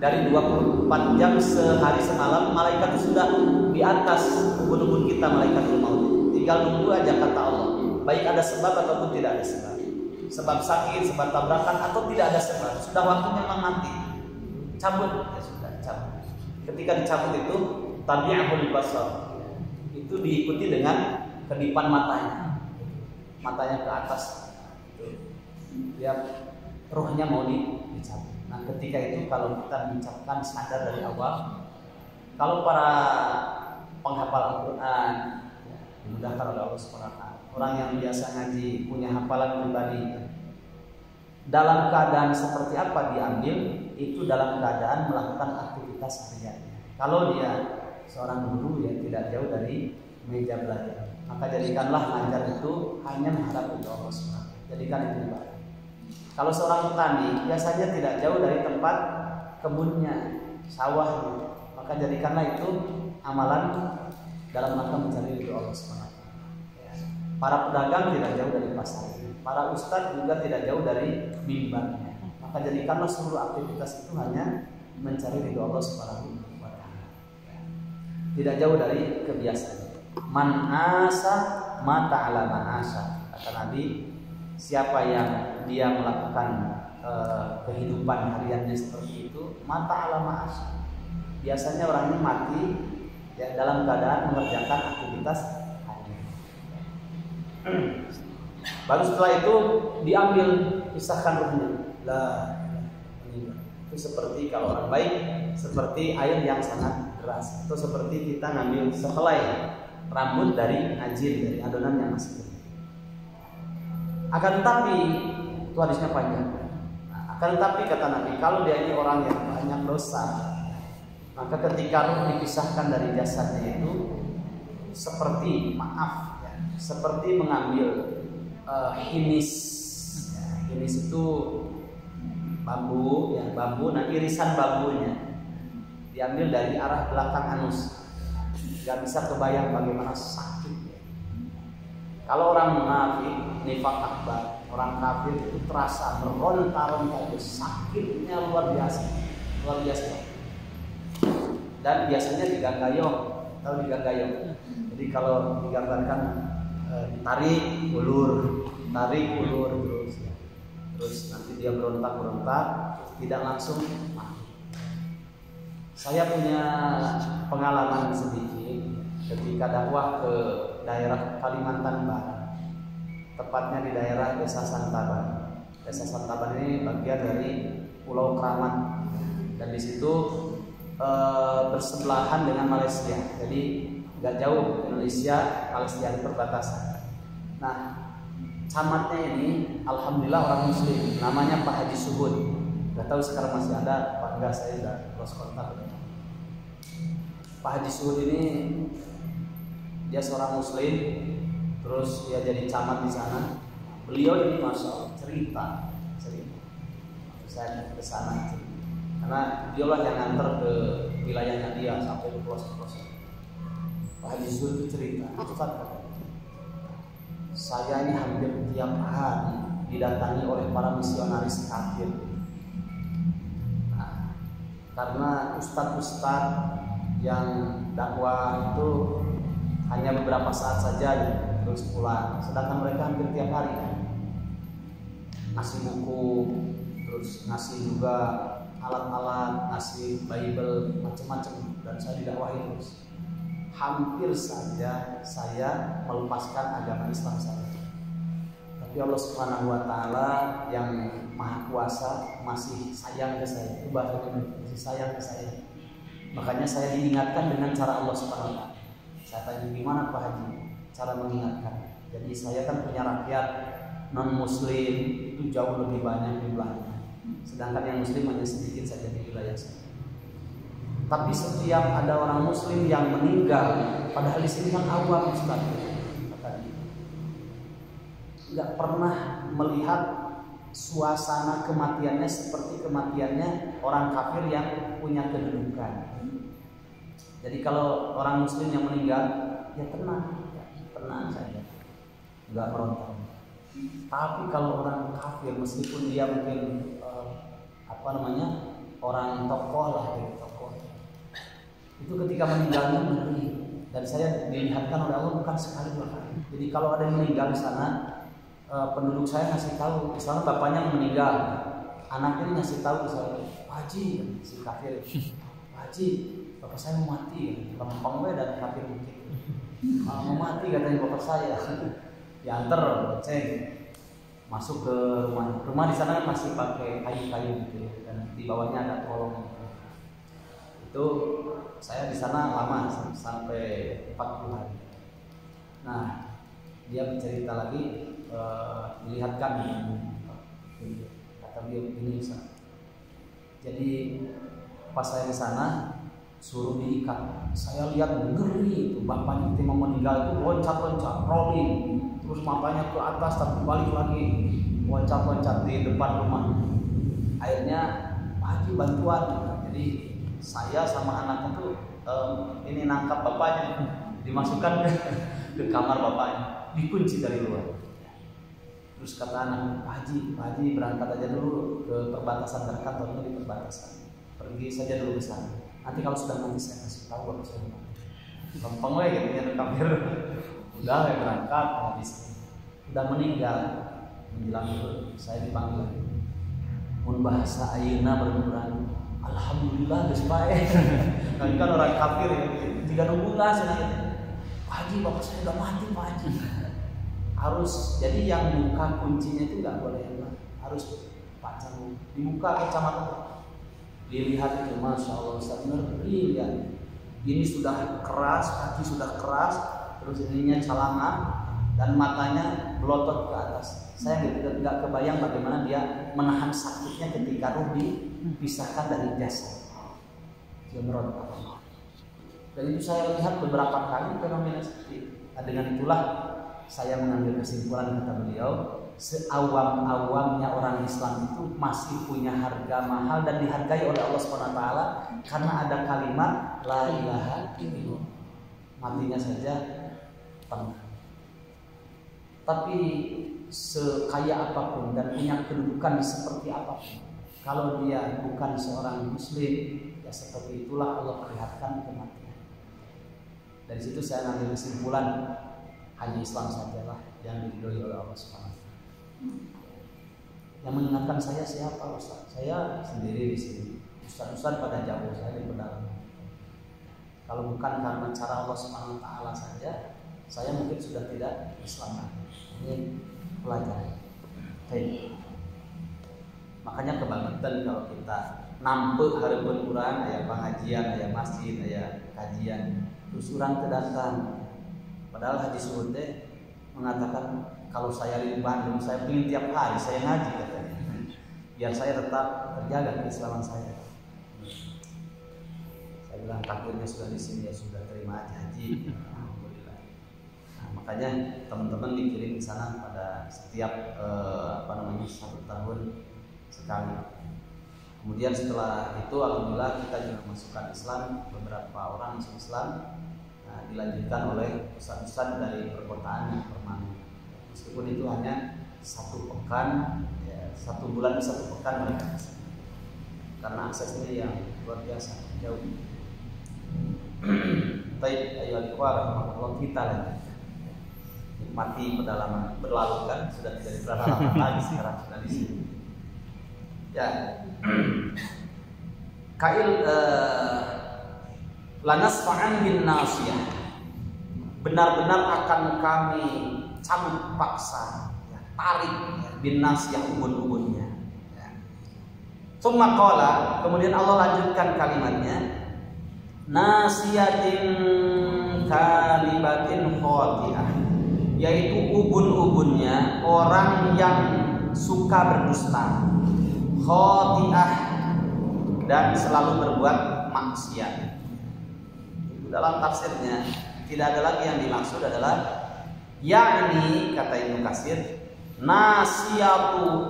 dari 24 jam sehari semalam, malaikat itu sudah di atas ubun-ubun kita, malaikatul maut. Tinggal nunggu aja kata Allah. Baik ada sebab ataupun tidak ada sebab. Sebab sakit, sebab tabrakan atau tidak ada sebab. Sudah waktunya memang mati. Cabut, ya sudah cabut. Ketika dicabut itu tabi'ahul basar. Itu diikuti dengan kedipan matanya ke atas, dia rohnya mau dicabut. Nah ketika itu kalau kita mengucapkan sadar dari awal, kalau para penghafal Al-Quran, ya, dimudahkan oleh Allah SWT, orang yang biasa ngaji punya hafalan pribadi, dalam keadaan seperti apa diambil, itu dalam keadaan melakukan aktivitas hariannya. Kalau dia seorang guru yang tidak jauh dari meja belajar, maka jadikanlah ngajar itu hanya menghadap Allah SWT. Jadikan itu ibadah. Kalau seorang petani biasanya tidak jauh dari tempat kebunnya, sawahnya, maka jadikanlah itu amalan dalam rangka mencari ridho Allah SWT. Para pedagang tidak jauh dari pasar, para ustadz juga tidak jauh dari mimbarnya, maka jadikanlah seluruh aktivitas itu hanya mencari ridho Allah SWT. Tidak jauh dari kebiasaan. Man asa mata ala man asa. Kata Nabi, siapa yang dia melakukan kehidupan hariannya seperti itu, mata ala man asa. Biasanya orang ini mati, ya, dalam keadaan mengerjakan aktivitas harian. Baru setelah itu diambil, pisahkan ruhnya. Itu seperti kalau orang baik, seperti air yang sangat deras, atau seperti kita ngambil sehelai rambut dari ajin, dari adonan yang masih kering. Akan tetapi, itu hadisnya panjang. Akan tetapi kata Nabi, kalau dia ini orang yang banyak dosa, maka ketika ruh dipisahkan dari jasadnya itu seperti seperti mengambil hinis. Hinis itu bambu, ya, bambu. Nah irisan bambunya diambil dari arah belakang anus, gak bisa kebayang bagaimana sakitnya. Kalau orang munafik, nifaq akbar, orang kafir itu terasa meronta-ronta, itu sakitnya luar biasa. Dan biasanya digagayong, tahu digagayong. Jadi Jadi kalau digambarkan tarik ulur terus ya. Terus nanti dia berontak tidak langsung mati. Saya punya pengalaman sedikit ketika dakwah ke daerah Kalimantan Barat, tepatnya di daerah Desa Santaban. Desa Santaban ini bagian dari Pulau Keramat dan di situ bersebelahan dengan Malaysia. Jadi nggak jauh, Indonesia Malaysia di perbatasan. Nah, camatnya ini alhamdulillah orang muslim, namanya Pak Haji Suhud. Nggak tahu sekarang masih ada apa enggak, saya udah close kontak. Pak Haji Suhud ini dia seorang muslim, terus dia jadi camat di sana. Beliau ini masya Allah cerita. Saya ke sana karena dialah yang nganter ke wilayahnya dia sampai ke pelosok-pelosok. Pak Haji Suhud itu cerita, Ustaz, saya ini hampir tiap hari didatangi oleh para misionaris kafir. Nah, karena ustadz-ustadz yang dakwah itu hanya beberapa saat saja terus pulang, sedangkan mereka hampir tiap hari ngasih buku, terus ngasih juga alat-alat, ngasih Bible, macam-macam, dan saya didakwahi terus. Hampir saja saya melepaskan agama Islam saya. Tapi Allah Subhanahu wa taala yang Maha Kuasa masih sayang ke saya. Itu bahasanya masih sayang ke saya. Makanya saya diingatkan dengan cara Allah Subhanahu wa taala. Saya tanya, gimana Pak Haji cara mengingatkan? Jadi saya kan punya rakyat non muslim itu jauh lebih banyak jumlahnya. Sedangkan yang muslim hanya sedikit saja di wilayah saya. Tapi setiap ada orang muslim yang meninggal, padahal di sini kan awam Ustaz, nggak pernah melihat suasana kematiannya seperti kematiannya orang kafir yang punya kedudukan. Jadi kalau orang muslim yang meninggal, ya tenang saja, nggak merontak. Tapi kalau orang kafir, meskipun dia mungkin orang tokoh lah, itu ketika meninggalnya ngeri. Dan saya dilihatkan oleh Allah bukan sekali dua kali. Jadi kalau ada yang meninggal di sana, penduduk saya ngasih tahu, misalnya bapaknya meninggal, anaknya ngasih tahu ke saya, Pak Haji, si kafir, Pak Haji, bapak saya mau mati, lempeng we dan kafir mungkin, mau mati katanya bapak saya, diantar, cek, masuk ke rumah di sana kan masih pakai kayu-kayu gitu, dan di bawahnya ada kolong. Itu saya di sana lama sampai 40 hari. Nah, dia bercerita lagi, dilihatkan kata beliau begini, jadi pas saya di sana suruh diikat, saya lihat ngeri itu, bapaknya ketika mau meninggal itu loncat-loncat, rolling, terus matanya ke atas tapi balik lagi, loncat-loncat di depan rumah. Akhirnya Pak Haji bantuan, jadi saya sama anaknya tuh ini nangkap bapaknya, dimasukkan ke kamar bapaknya, dikunci dari luar. Terus kata anak, Pak Haji berangkat aja dulu ke perbatasan, kantornya di perbatasan, pergi saja dulu ke sana. Nanti kalau sudah mati saya kasih tahu bapak saya mati. Gampang lah gitu ya, kafir. Udah berangkat, habis udah meninggal, menjelang itu saya dipanggil. Mun bahasa ayeuna berkurang. Alhamdulillah geus bae. Kan orang kafir ya, tiga nunggu lah cenah. Pak Haji, bapak saya udah mati Pak Haji. Harus, jadi yang buka kuncinya itu nggak boleh, harus pacang dibuka kacamata. Dilihat itu, masya Allah, Ustaz ngeri ya. Ini sudah keras, kaki sudah keras, terus ininya calangan dan matanya melotot ke atas. Saya nggak kebayang bagaimana dia menahan sakitnya ketika ruh dipisahkan dari jasad. Dia merontak. Dan itu saya lihat beberapa kali fenomena seperti itu. Nah, dengan itulah saya mengambil kesimpulan, kata beliau, seawam-awamnya orang Islam itu masih punya harga mahal dan dihargai oleh Allah SWT karena ada kalimat la ilaha illallah. Matinya saja tenang. Tapi sekaya apapun dan punya kedudukan seperti apapun, kalau dia bukan seorang muslim, ya seperti itulah Allah perlihatkan kematian. Dari situ saya ngambil kesimpulan hanya Islam sajalah yang diridhoi oleh Allah Subhanahu wa taala. Yang mengingatkan saya siapa Ustaz? Saya sendiri di sini. Ustaz-ustaz pada jauh, saya di pedalaman. Kalau bukan karena cara Allah Subhanahu wa taala saja, saya mungkin sudah tidak Islam. Ini pelajaran. Baik. Makanya kebangetan kalau kita nampak hareupeun urang aya pengajian, aya masjid, aya kajian, terus urang teu datang. Padahal hadis suhud teh mengatakan kalau saya di Bandung, saya ingin tiap hari saya ngaji katanya. Biar saya tetap terjaga keislaman saya. Saya bilang takdirnya sudah di sini ya sudah terima aja haji. Alhamdulillah. Nah, makanya teman-teman dikirim ke sana pada setiap 1 tahun sekali. Kemudian setelah itu alhamdulillah kita juga masukkan Islam, beberapa orang masuk Islam. Nah, dilanjutkan oleh ustaz-ustaz dari perkotaan yang permanen. Meskipun itu hanya 1 pekan, ya, 1 bulan 1 pekan mereka kesana. Karena aksesnya yang luar biasa jauh. Baik, ayo rahmatullah kita lanjut. Nikmati pedalaman berlalu kan sudah tidak di pedalaman lagi sekarang sudah di sini. Ya, kail lanasfa'an bin nasiyah, benar-benar akan kami cambuk paksa, ya, tarik ya, bin nasiyah ubun-ubunnya. Ya. Summa qala, kemudian Allah lanjutkan kalimatnya, nasiyatin kalibatin khati'ah, yaitu ubun-ubunnya orang yang suka berdusta, khati'ah, dan selalu berbuat maksiat. Dalam tafsirnya tidak ada lagi yang dimaksud adalah yakni, kata Ibnu Katsir, nasiyatu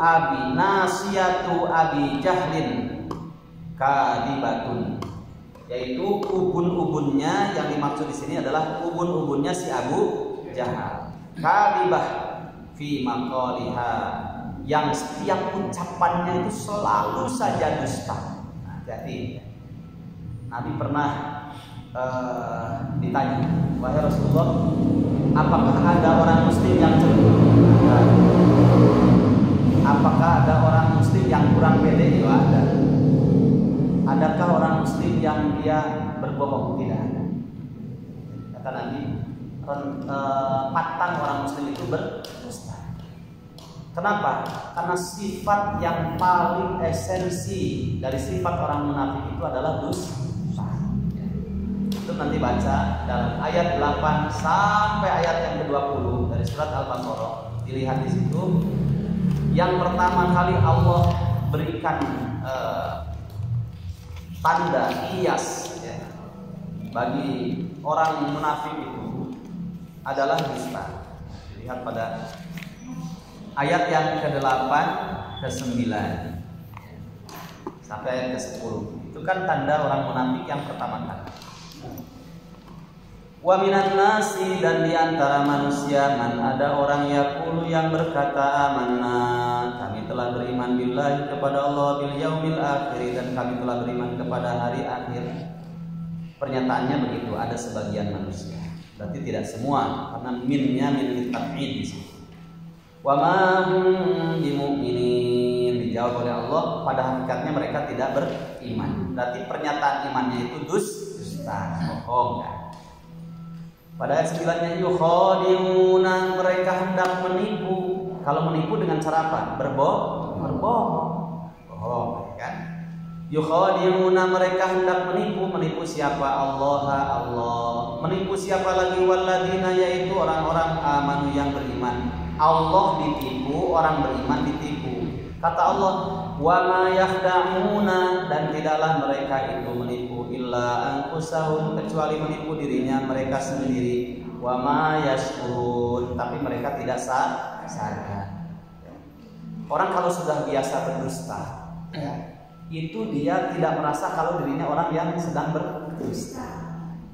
abi jahlin kadibatun, yaitu ubun-ubunnya yang dimaksud di sini adalah ubun-ubunnya si Abu Jahal. Kadibah fi maqaliha, yang setiap ucapannya itu selalu saja dusta. Nah, jadi Nabi pernah ditanya, wahai Rasulullah, apakah ada orang muslim yang cemburu? Apakah ada orang muslim yang kurang pede? Ya, ada. Adakah orang muslim yang dia berbohong? Tidak ada. Kata Nabi, patang orang muslim itu berdusta. Kenapa? Karena sifat yang paling esensi dari sifat orang munafik itu adalah dusta. Itu nanti baca dalam ayat 8 sampai ayat yang ke-20 dari surat Al-Baqarah. Dilihat di situ. Yang pertama kali Allah berikan tanda kias ya, bagi orang munafik itu adalah dusta. Dilihat pada ayat yang ke-8 ke-9 sampai ayat ke-10. Itu kan tanda orang munafik yang pertama kali. Wa minan nasi, dan diantara manusia, man, ada orang yaqulu yang berkata, amanna, kami telah beriman billahi kepada Allah, bil yaumil akhir, dan kami telah beriman kepada hari akhir. Pernyataannya begitu, ada sebagian manusia. Berarti tidak semua, karena minnya min tab'id di situ. Wa ma hum bimu'minin, dijawab oleh Allah, pada hakikatnya mereka tidak beriman. Berarti pernyataan imannya itu dusta, bohong kan. Pada ayat 9-nya yukhadi'una, mereka hendak menipu. Kalau menipu dengan cara apa? Berbohong, bohong, kan? Yukhadi'una, mereka hendak menipu siapa? Allah. Menipu siapa lagi? Walladzina, yaitu orang-orang amanu yang beriman. Allah ditipu, orang beriman ditipu. Kata Allah, wa ma yakhda'una, dan tidaklah mereka itu menipu illa anfusahum, kecuali menipu dirinya mereka sendiri. Wa ma yashkurun, tapi mereka tidak sadar. Orang kalau sudah biasa berdusta, ya, itu dia tidak merasa kalau dirinya orang yang sedang berdusta.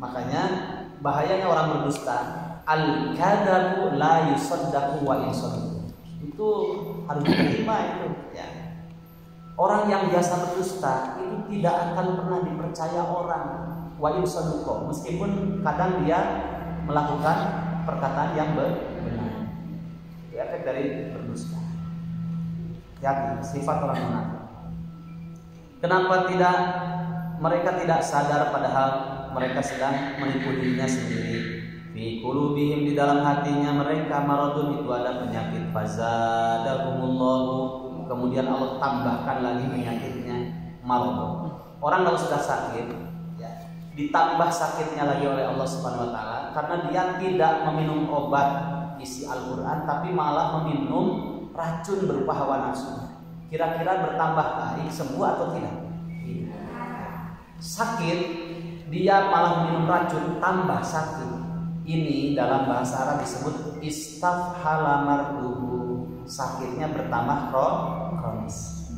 Makanya bahayanya orang berdusta, al-kadzabu la yusaddaqu wa yusaddaqu. Itu harus diterima itu, ya. Orang yang biasa berdusta itu tidak akan pernah dipercaya orang. wa in saduqa, meskipun kadang dia melakukan perkataan yang benar. Itu efek dari berdusta. Hati sifat orang munafik. Kenapa mereka tidak sadar padahal mereka sedang menipu dirinya sendiri. Fi qulubihim, di dalam hatinya mereka maradun, itu ada penyakit. Fazadahumullahu, kemudian Allah tambahkan lagi penyakitnya, marad. Orang kalau sudah sakit, ya, ditambah sakitnya lagi oleh Allah Subhanahu wa taala karena dia tidak meminum obat isi Al-Qur'an tapi malah meminum racun berupa hawa nafsu. Kira-kira bertambah baik sembuh atau tidak? Sakit, dia malah minum racun, tambah sakit. Ini dalam bahasa Arab disebut istafhala marduhu, sakitnya bertambah kronis.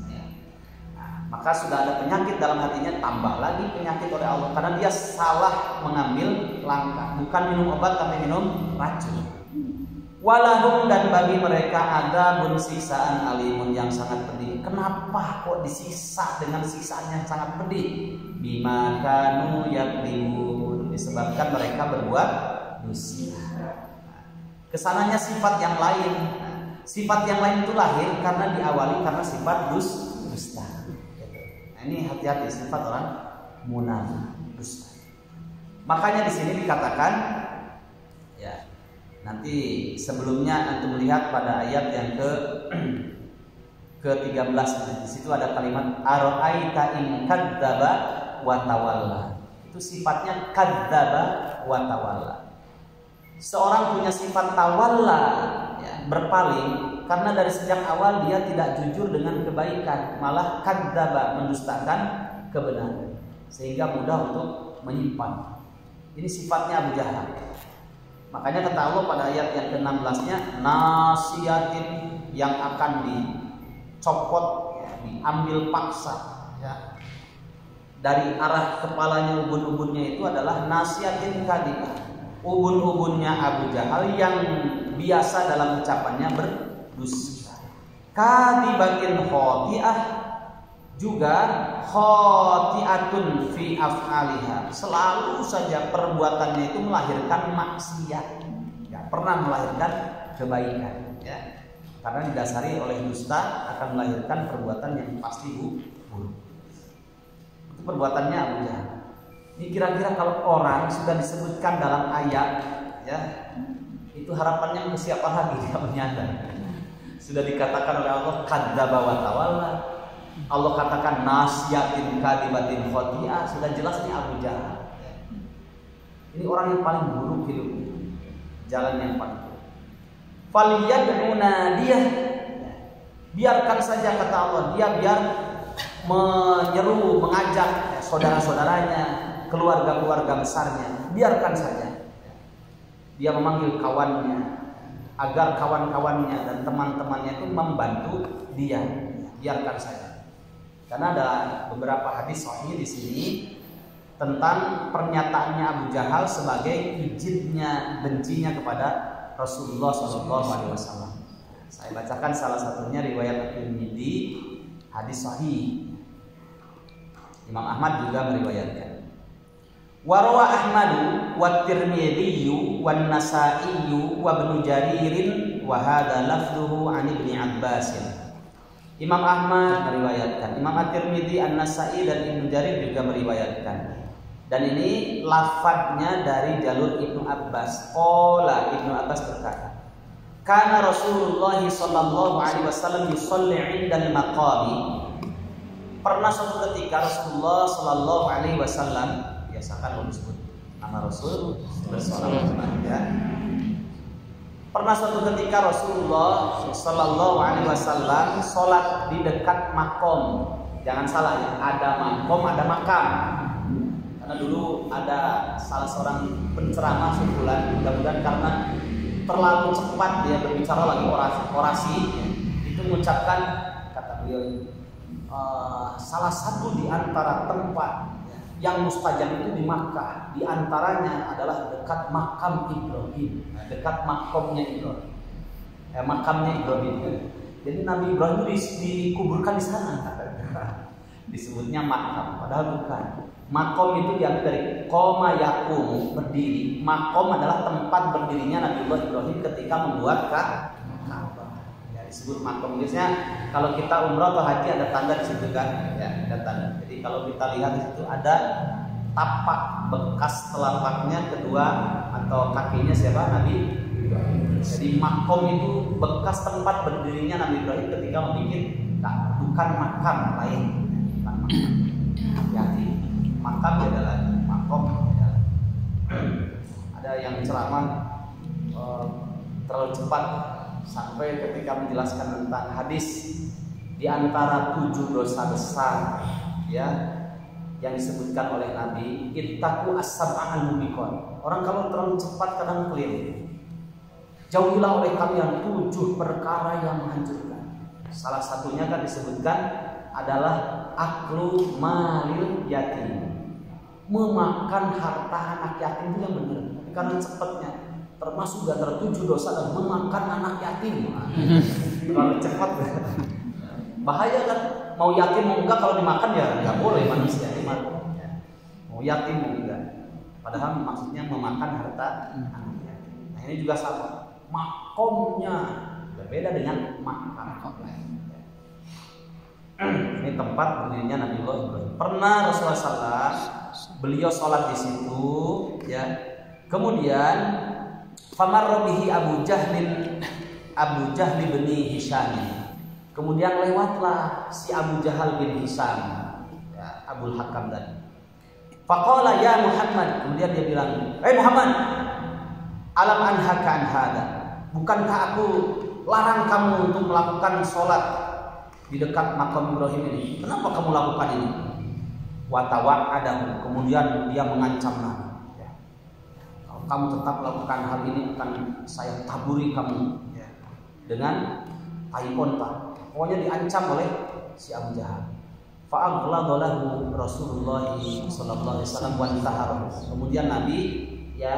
Nah, maka sudah ada penyakit dalam hatinya, tambah lagi penyakit oleh Allah karena dia salah mengambil langkah, bukan minum obat tapi minum racun. Walahum, dan bagi mereka ada siksaan alimun yang sangat pedih. Kenapa kok disiksa dengan siksaan yang sangat pedih? Bima kanu yakdimun, disebabkan mereka berbuat dusta. Kesananya sifat yang lain. Sifat yang lain itu lahir karena diawali karena sifat dusta. Nah, ini hati-hati sifat orang munafik, dusta. Makanya di sini dikatakan, ya, nanti sebelumnya antum melihat pada ayat yang ke-13, di situ ada kalimat ara'aita in kadzdzaba wa tawalla. Itu sifatnya kadzdzaba wa tawalla. Seorang punya sifat tawalla, ya, berpaling karena dari sejak awal dia tidak jujur dengan kebaikan, malah kadzdzaba, mendustakan kebenaran, sehingga mudah untuk menyimpan. Ini sifatnya Abu Jahal. Makanya kata Allah pada ayat yang ke-16-nya, nasiyatin, yang akan dicopot, ya, diambil paksa, ya, dari arah kepalanya, ubun-ubunnya itu adalah nasiyatin kadibah, ubun-ubunnya Abu Jahal yang biasa dalam ucapannya berdusta. Kadibatin khoti'ah, juga khoti'atun fi af'aliha, selalu saja perbuatannya itu melahirkan maksiat, tidak pernah melahirkan kebaikan, ya, karena didasari oleh dusta akan melahirkan perbuatan yang pasti buruk. Itu perbuatannya Abu Jahal. Ini kira-kira kalau orang sudah disebutkan dalam ayat, ya, itu harapannya ke siapa lagi dia menyadar? Sudah dikatakan oleh Allah kadzdzaba wa tawalla, Allah katakan nasiyatin kadibatin khoti'ah, sudah jelas ini Abu Jahal. Ini orang yang paling buruk hidupnya, jalan yang paling buruk. Faliyad'u nadiyah, biarkan saja kata Allah, dia biar menyeru, mengajak saudara-saudaranya, keluarga-keluarga besarnya, biarkan saja. Dia memanggil kawannya agar kawan-kawannya dan teman-temannya itu membantu dia, biarkan saja. Karena ada beberapa hadis sahih di sini tentang pernyataannya Abu Jahal sebagai izinnya, bencinya kepada Rasulullah SAW. Saya bacakan salah satunya riwayat At-Tirmidzi, hadis sahih. Imam Ahmad juga meriwayatkan. Wa rawa Ahmadu wa Tirmidzi wa Nasa'i wa Ibnu Jarir wa hadza lafdhuhu an Ibnu Abbas. Imam Ahmad meriwayatkan, Imam At-Tirmidzi, An-Nasa'i dan Ibnu Jarir juga meriwayatkan. Dan ini lafadznya dari jalur Ibnu Abbas. Qala, Ibnu Abbas berkata, kana Rasulullah sallallahu alaihi wasallam yusalli 'indal maqami. Pernah suatu ketika Rasulullah sallallahu alaihi wasallam, biasakan kalau disebut nama Rasul bersolat, ya. Pernah suatu ketika Rasulullah Sallallahu Alaihi Wasallam sholat di dekat makom. Jangan salah ya, ada makom, ada makam. Karena dulu ada salah seorang penceramah sebulan, mudah-mudahan karena terlalu cepat dia berbicara lagi orasi, itu mengucapkan, kata beliau, salah satu di antara tempat yang mustajab itu di Makkah, di antaranya adalah dekat makam Ibrahim, dekat makomnya Ibrahim, makamnya Ibrahim. Jadi Nabi Ibrahim dikuburkan di sana. disebutnya makam, padahal bukan. Makom itu diambil dari koma yakum, berdiri. Makom adalah tempat berdirinya Nabiullah Ibrahim ketika membuat Ka'bah. Ya, disebut makom. Biasanya kalau kita umrah atau haji ada tanda di situ kan? Ya, ada tanda. Jadi kalau kita lihat di situ ada tapak bekas telapaknya kedua atau kakinya siapa? Nabi Ibrahim. Jadi makom itu bekas tempat berdirinya Nabi Ibrahim ketika membuat Ka'bah, bukan makam lain. Bukan makam. Hati-hati. Makam beda lagi, makom beda lagi. Ada yang ceramah terlalu cepat sampai ketika menjelaskan tentang hadis di antara 7 dosa besar ya yang disebutkan oleh Nabi, ittaqu as-sab'al mubiqat. Orang kalau terlalu cepat kadang keliru. Jauhilah oleh kalian 7 perkara yang menghancurkan. Salah satunya kan disebutkan adalah aklu malil yatim, memakan harta anak yatim. Itu yang benar. Tapi karena cepatnya termasuk di antara 7 dosa dan memakan anak yatim. Kalau cepat bahaya kan. Mau yatim mau enggak, kalau dimakan ya nggak boleh manusia dimakan. Mau yatim mau enggak. Padahal maksudnya memakan harta anak yatim. Nah ini juga sama. Makomnya berbeda dengan makam. Ini tempat berdirinya Nabiullah Ibrahim. Pernah Rasulullah SAW beliau sholat di situ, ya. Kemudian famarra bihi Abu Jahl bin Hisham. Kemudian lewatlah si Abu Jahal bin Hisham, ya, Abul Hakam tadi. Faqala ya Muhammad, kemudian dia bilang, Muhammad, alam anhaka an hada. Bukankah aku larang kamu untuk melakukan sholat di dekat makam Ibrahim ini? Kenapa kamu lakukan ini? Wa tawa'adahu, kemudian dia mengancam Nabi. Ya. Kalau kamu tetap melakukan hal ini akan saya taburi kamu ya, dengan tai onta. Pokoknya diancam oleh si Abu Jahal. Fa'aghladahu Rasulullah sallallahu alaihi wasallam wa intahara. Kemudian Nabi ya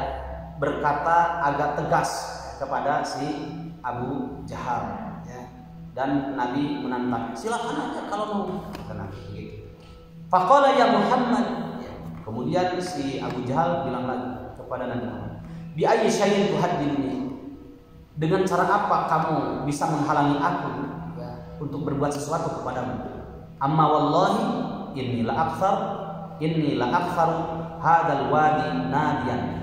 berkata agak tegas kepada si Abu Jahal ya. Dan Nabi menantang, silakan aja kalau mau, kata Nabi begitu. Faqala ya Muhammad, ya. Kemudian si Abu Jahal bilang lagi kepada Nabi Muhammad, bi ayyi syai'in tuhaddini, dengan cara apa kamu bisa menghalangi aku ya, untuk berbuat sesuatu kepadamu? Amma wallahi inni la akthar hadzal wadi nadiyan.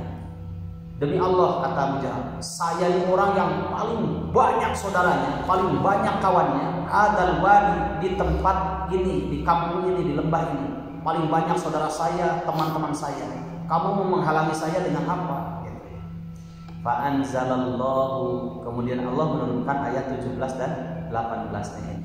Demi Allah, kata Abu Jahal, saya ini orang yang paling banyak saudaranya, paling banyak kawannya. Hadzal wadi, di tempat ini, di kampung ini, di lembah ini, paling banyak saudara saya, teman-teman saya. Kamu mau menghalangi saya dengan apa? Fa anzalallahu, kemudian Allah menurunkan ayat 17 dan 18 ini.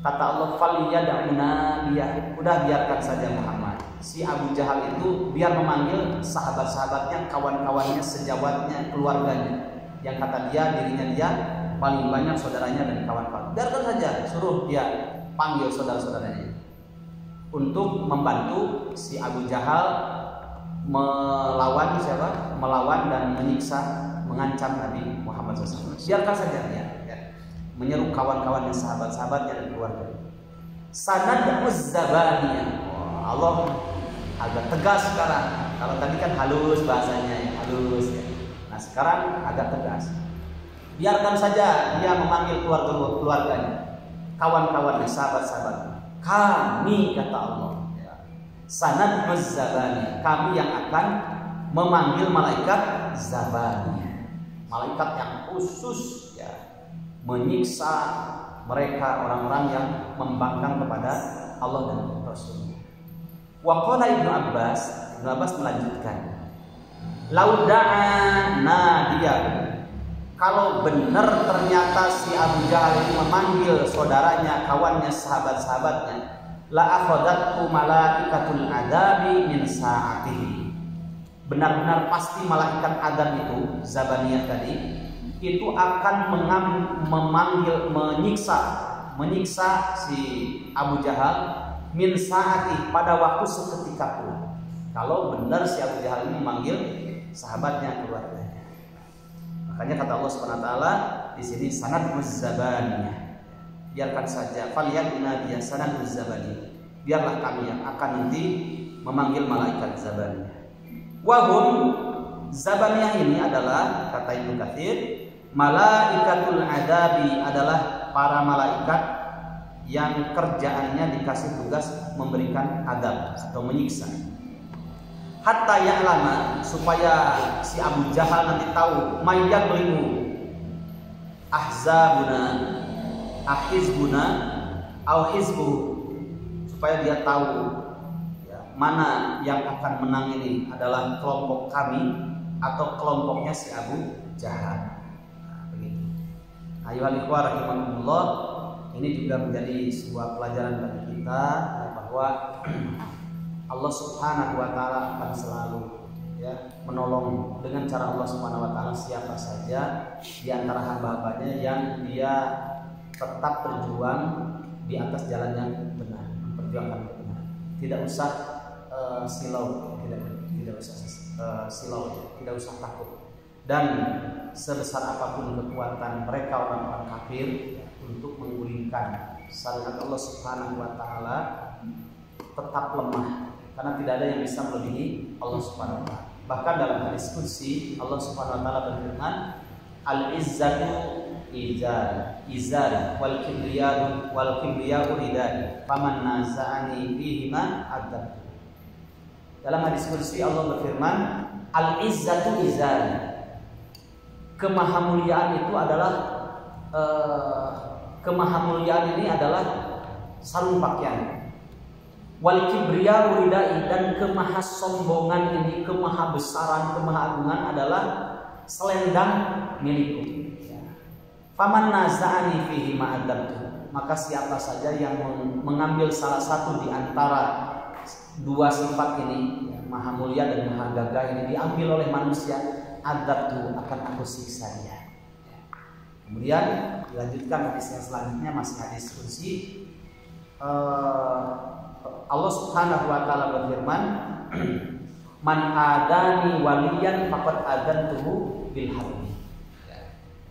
Kata Allah, faliyad'una biya, udah biarkan saja Muhammad. Si Abu Jahal itu biar memanggil sahabat-sahabatnya, kawan-kawannya, sejawatnya, keluarganya, yang kata dia dirinya dia paling banyak saudaranya dan kawan-kawan. Biarkan saja, suruh dia panggil saudara-saudaranya untuk membantu si Abu Jahal melawan siapa? Melawan dan menyiksa, mengancam Nabi Muhammad SAW. Biarkan saja dia menyeru kawan-kawannya, sahabat-sahabatnya dan keluarga. Sanad uzzabaniyah. Allah agak tegas sekarang. Kalau tadi kan halus bahasanya, ya, halus ya. Nah sekarang agak tegas. Biarkan saja dia memanggil keluarganya, kawan-kawannya, sahabat-sahabatnya. Kami, kata Allah, sanad zabani, kami yang akan memanggil malaikat zabani, malaikat yang khusus ya, menyiksa mereka orang-orang yang membangkang kepada Allah dan Rasul. Wa qala Ibnu Abbas melanjutkan, lauda'a nadiyah, kalau benar ternyata si Abu Jahal ini memanggil saudaranya, kawannya, sahabat-sahabatnya, la akhadathu malaikatul adabi min sa'atihi, benar-benar pasti malaikat adab itu, zabaniyah tadi, itu akan memanggil, menyiksa si Abu Jahal min saati, pada waktu seketika pun. Kalau benar si Abu Jahal ini memanggil sahabatnya, keluarganya. Makanya kata Allah Subhanahu wa taala di sini sanad muzzabaniyah. Biarkan saja, faliyadina dia sanad muzzabani. biarlah kami yang akan nanti memanggil malaikat Zabaniyah. Wahum Zabaniyah ini adalah, kata Ibnu Katsir, malaikatul adabi, adalah para malaikat yang kerjaannya dikasih tugas memberikan adab atau menyiksa. Hatta ya'lama, supaya si Abu Jahal nanti tahu, mayyablimu ahzabuna ahizbuna au hizbu, supaya dia tahu ya, mana yang akan menang ini adalah kelompok kami atau kelompoknya si Abu Jahal. Nah, begitu. Ayuhal ikhwah rahimakumullah, ini juga menjadi sebuah pelajaran bagi kita bahwa Allah Subhanahu wa taala akan selalu ya menolong dengan cara Allah Subhanahu wa taala siapa saja di antara hamba-hambanya yang dia tetap berjuang di atas jalan yang benar, memperjuangkan kebenaran. Tidak usah silau, tidak usah silau, tidak usah takut. Dan sebesar apapun kekuatan mereka orang-orang kafir untuk menggulingkan syariat Allah Subhanahu wa taala tetap lemah, karena tidak ada yang bisa melebihi Allah Subhanahu wa taala. Bahkan dalam hadis qudsi Allah Subhanahu wa taala berfirman, al-izzatu izari wal kibriyatu ridai faman naza'ani fihima adzab. Dalam hadis qudsi Allah berfirman, al-izzatu izari, kemahamuliaan itu adalah kemahamuliaan ini adalah sarung pakaian. Wal kibriyatu ridai, dan kemahasombongan ini, kemahabesaran, kemahagungan adalah selendang milikku. Faman naza'ani fihi ma'adzabtu, maka siapa saja yang mengambil salah satu di antara dua sifat ini, ya, maha mulia dan maha gagah ini, diambil oleh manusia, adzabtu, akan aku siksa dia. Kemudian dilanjutkan hadis yang selanjutnya, masih hadis qudsi. Allah Subhanahu wa taala berfirman, man adani waliyan faqad adantuhu bil harbi.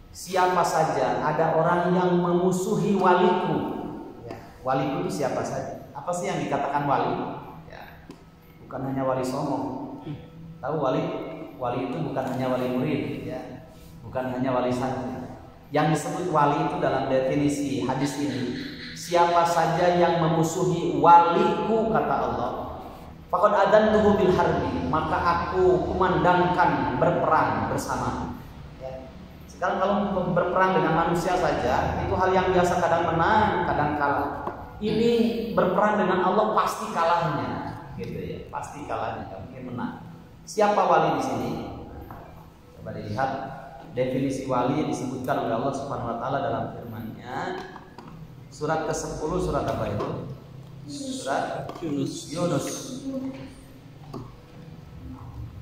Siapa saja ada orang yang memusuhi waliku, ya, waliku itu siapa saja? Apa sih yang dikatakan wali? Ya, bukan hanya wali songo. Tahu wali? Wali itu bukan hanya wali murid, ya, bukan hanya wali santri. Yang disebut wali itu dalam definisi hadis ini, siapa saja yang memusuhi waliku, kata Allah, faqad adantuhu bil harbi, maka aku kumandangkan berperang bersama. Sekarang kalau berperang dengan manusia saja itu hal yang biasa, kadang menang, kadang kalah. Ini berperang dengan Allah pasti kalahnya, gitu ya, pasti kalahnya, tidak mungkin menang. Siapa wali di sini? Coba dilihat definisi wali yang disebutkan oleh Allah Subhanahu wa taala dalam firman-Nya. Surat ke-10, surat apa itu? Surat Yunus.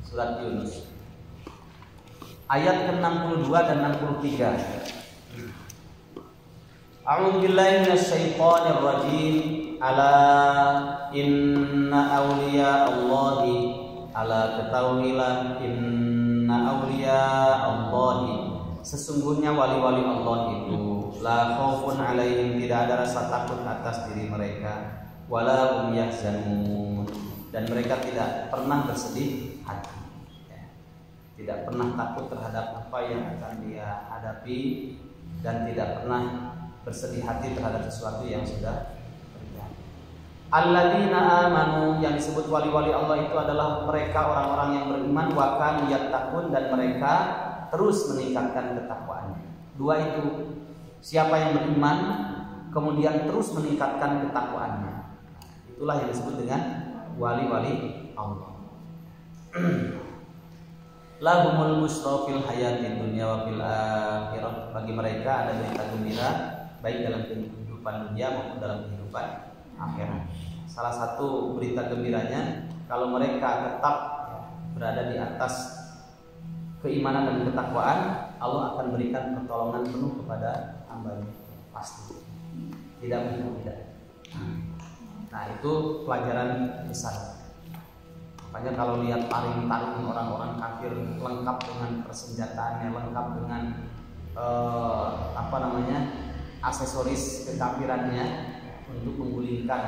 Surat Yunus. Ayat ke-62 dan 63. A'udzu billahi minasyaitonir rajim. Ala inna awliya Allahi, ala ketahuilah, inna awliya Allahi, sesungguhnya wali-wali Allah itu, la khaufun alaihim, tidak ada rasa takut atas diri mereka, wala hum yahzanun, dan mereka tidak pernah bersedih hati. Tidak pernah takut terhadap apa yang akan dia hadapi, dan tidak pernah bersedih hati terhadap sesuatu yang sudah terjadi. Alladzina amanu, yang disebut wali-wali Allah itu adalah mereka orang-orang yang beriman, wa kanu yattaqun, dan mereka terus meningkatkan ketakwaannya. Dua itu, siapa yang beriman kemudian terus meningkatkan ketakwaannya, itulah yang disebut dengan wali-wali Allah. Lahumul busra fil hayatid dunya wa fil akhirah, bagi mereka ada berita gembira baik dalam kehidupan dunia maupun dalam kehidupan akhirat. Salah satu berita gembiranya, kalau mereka tetap berada di atas keimanan dan ketakwaan, Allah akan berikan pertolongan penuh kepada hamba-Nya, pasti. Tidak mungkin tidak. Nah, itu pelajaran besar. Makanya kalau lihat taring-taring orang-orang kafir lengkap dengan persenjataannya, lengkap dengan aksesoris kekafirannya untuk menggulingkan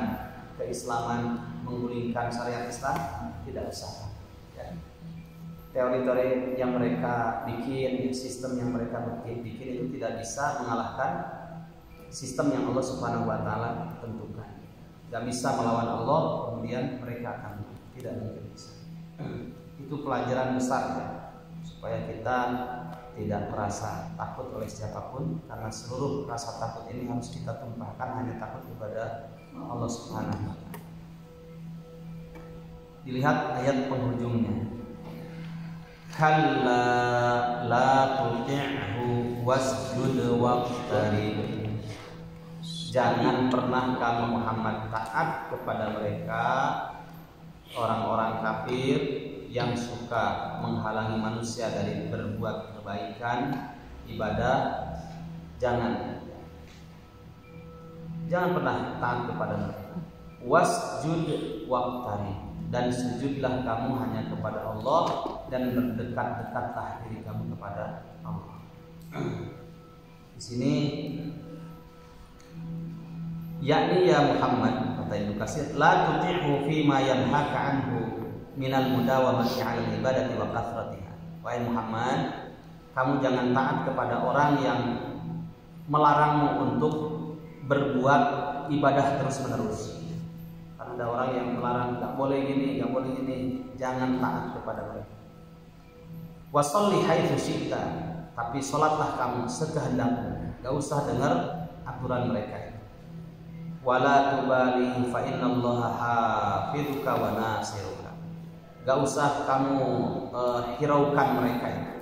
keislaman, menggulingkan syariat Islam, tidak usah. Ya. Teori-teori yang mereka bikin, sistem yang mereka bikin itu tidak bisa mengalahkan sistem yang Allah Subhanahu wa taala tentukan. Gak bisa melawan Allah, kemudian mereka akan tidak mungkin bisa. Itu pelajaran besar ya, supaya kita tidak merasa takut oleh siapapun, karena seluruh rasa takut ini harus kita tumpahkan hanya takut kepada Allah Subhanahu wa taala. Dilihat ayat penghujungnya. Kalla la tuti'hu wasjud waqtarib. Jangan pernah kamu Muhammad taat kepada mereka, orang-orang kafir yang suka menghalangi manusia dari berbuat kebaikan, ibadah. Jangan pernah taat kepada mereka. Wasjud waqtarib. Dan sujudlah kamu hanya kepada Allah, dan berdekat-dekatlah diri kamu kepada Allah. Di sini yakni ya Muhammad, kata Ibnu Katsir, la tuti'hu fi ma yanhaka anhu minal mudawamati 'ala ibadati wa kathratiha. Wahai Muhammad, kamu jangan taat kepada orang yang melarangmu untuk berbuat ibadah terus-menerus. Ada orang yang melarang, nggak boleh gini, nggak boleh gini, jangan taat kepada mereka. Wasolli haitsu syi'ta, tapi sholatlah kamu sekehendakmu, nggak usah dengar aturan mereka. Wala tubali fa innallaha hafizuka wa nasiruka. Nggak usah kamu hiraukan mereka itu,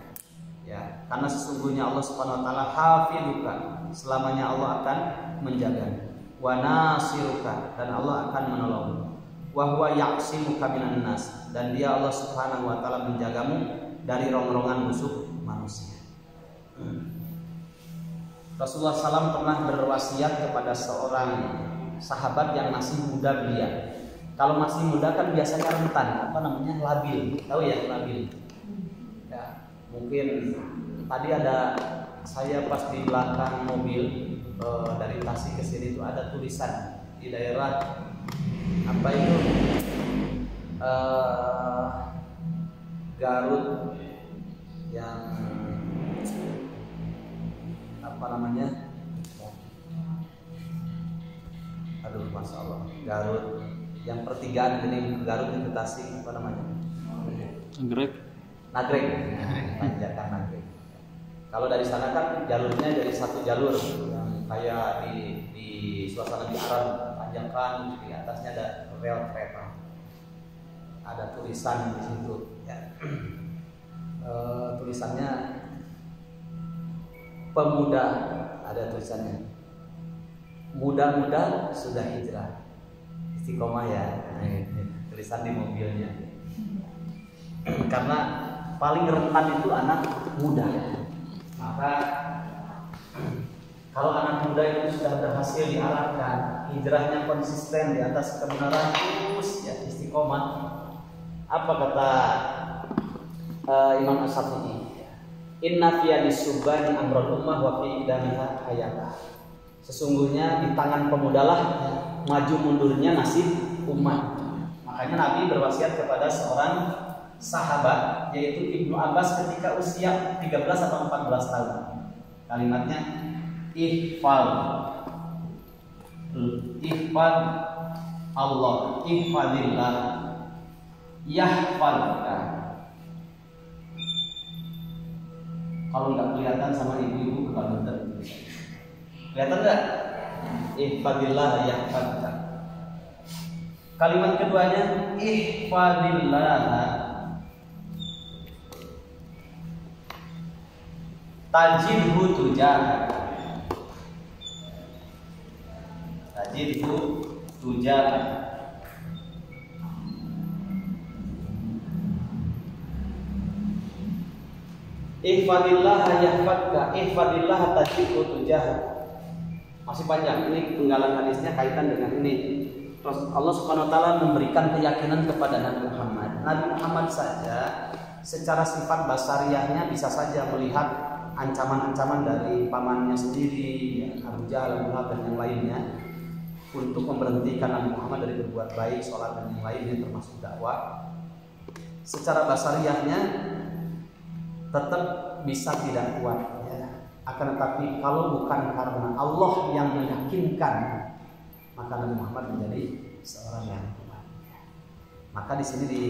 ya, karena sesungguhnya Allah Subhanahu wa taala hafizuka, selamanya Allah akan menjagamu. Wa nasiruka, dan Allah akan menolongmu. Wa huwa ya'simuka minan nas, dan dia Allah Subhanahu wa taala menjagamu dari rongrongan musuh manusia. Rasulullah SAW pernah berwasiat kepada seorang sahabat yang masih muda belia. Kalau masih muda kan biasanya rentan, labil. Tahu ya, labil. Ya, mungkin tadi ada saya pas di belakang mobil dari Tasik ke sini itu ada tulisan di daerah apa itu Garut yang apa namanya, aduh masya Allah, Garut yang pertigaan ini Garut itu Tasik, apa namanya, Nagreg, tanjakan Nagreg. Kalau dari sana kan jalurnya dari satu jalur yang kayak di suasana di Arab, tanjakan, di atasnya ada rel kereta, ada tulisan di situ ya. Tulisannya pemuda, ada tulisannya muda-muda sudah hijrah, istiqomah ya. Tulisan di mobilnya. Karena paling rentan itu anak muda. Maka kalau anak muda itu sudah berhasil diarahkan, hijrahnya konsisten di atas kebenaran, terus ya istiqomah. Apa kata Imam As-Syafi'i? Inna fi yadis-subani amrul ummah wa fi idamiha hayatah. Sesungguhnya di tangan pemudalah maju mundurnya nasib umat. Makanya Nabi berwasiat kepada seorang sahabat, yaitu Ibnu Abbas ketika usia 13 atau 14 tahun. Kalimatnya ihfal Allah, ihfadillah yahfalka. Kalau nggak kelihatan sama ibu-ibu kebangetan. Kelihatan nggak? Ihfadillah yahfalka. Kalimat keduanya ihfadillah tajidhu tujah. Tajidhu tujah. Ihfadillah yahfadka, ihfadillah tajidhu tujah. Masih panjang, ini penggalan hadisnya kaitan dengan ini. Terus Allah Subhanahu wa taala memberikan keyakinan kepada Nabi Muhammad. Nabi Muhammad saja secara sifat basariahnya bisa saja melihat ancaman-ancaman dari pamannya sendiri, ya, Abu Jahal, Abu Lahab dan yang lainnya. untuk memberhentikan Nabi Muhammad dari berbuat baik, sholat dan yang lainnya termasuk dakwah. Secara basariahnya tetap bisa tidak kuat, ya. Akan tetapi kalau bukan karena Allah yang meyakinkan, maka Nabi Muhammad menjadi seorang yang kuat. Maka di sini di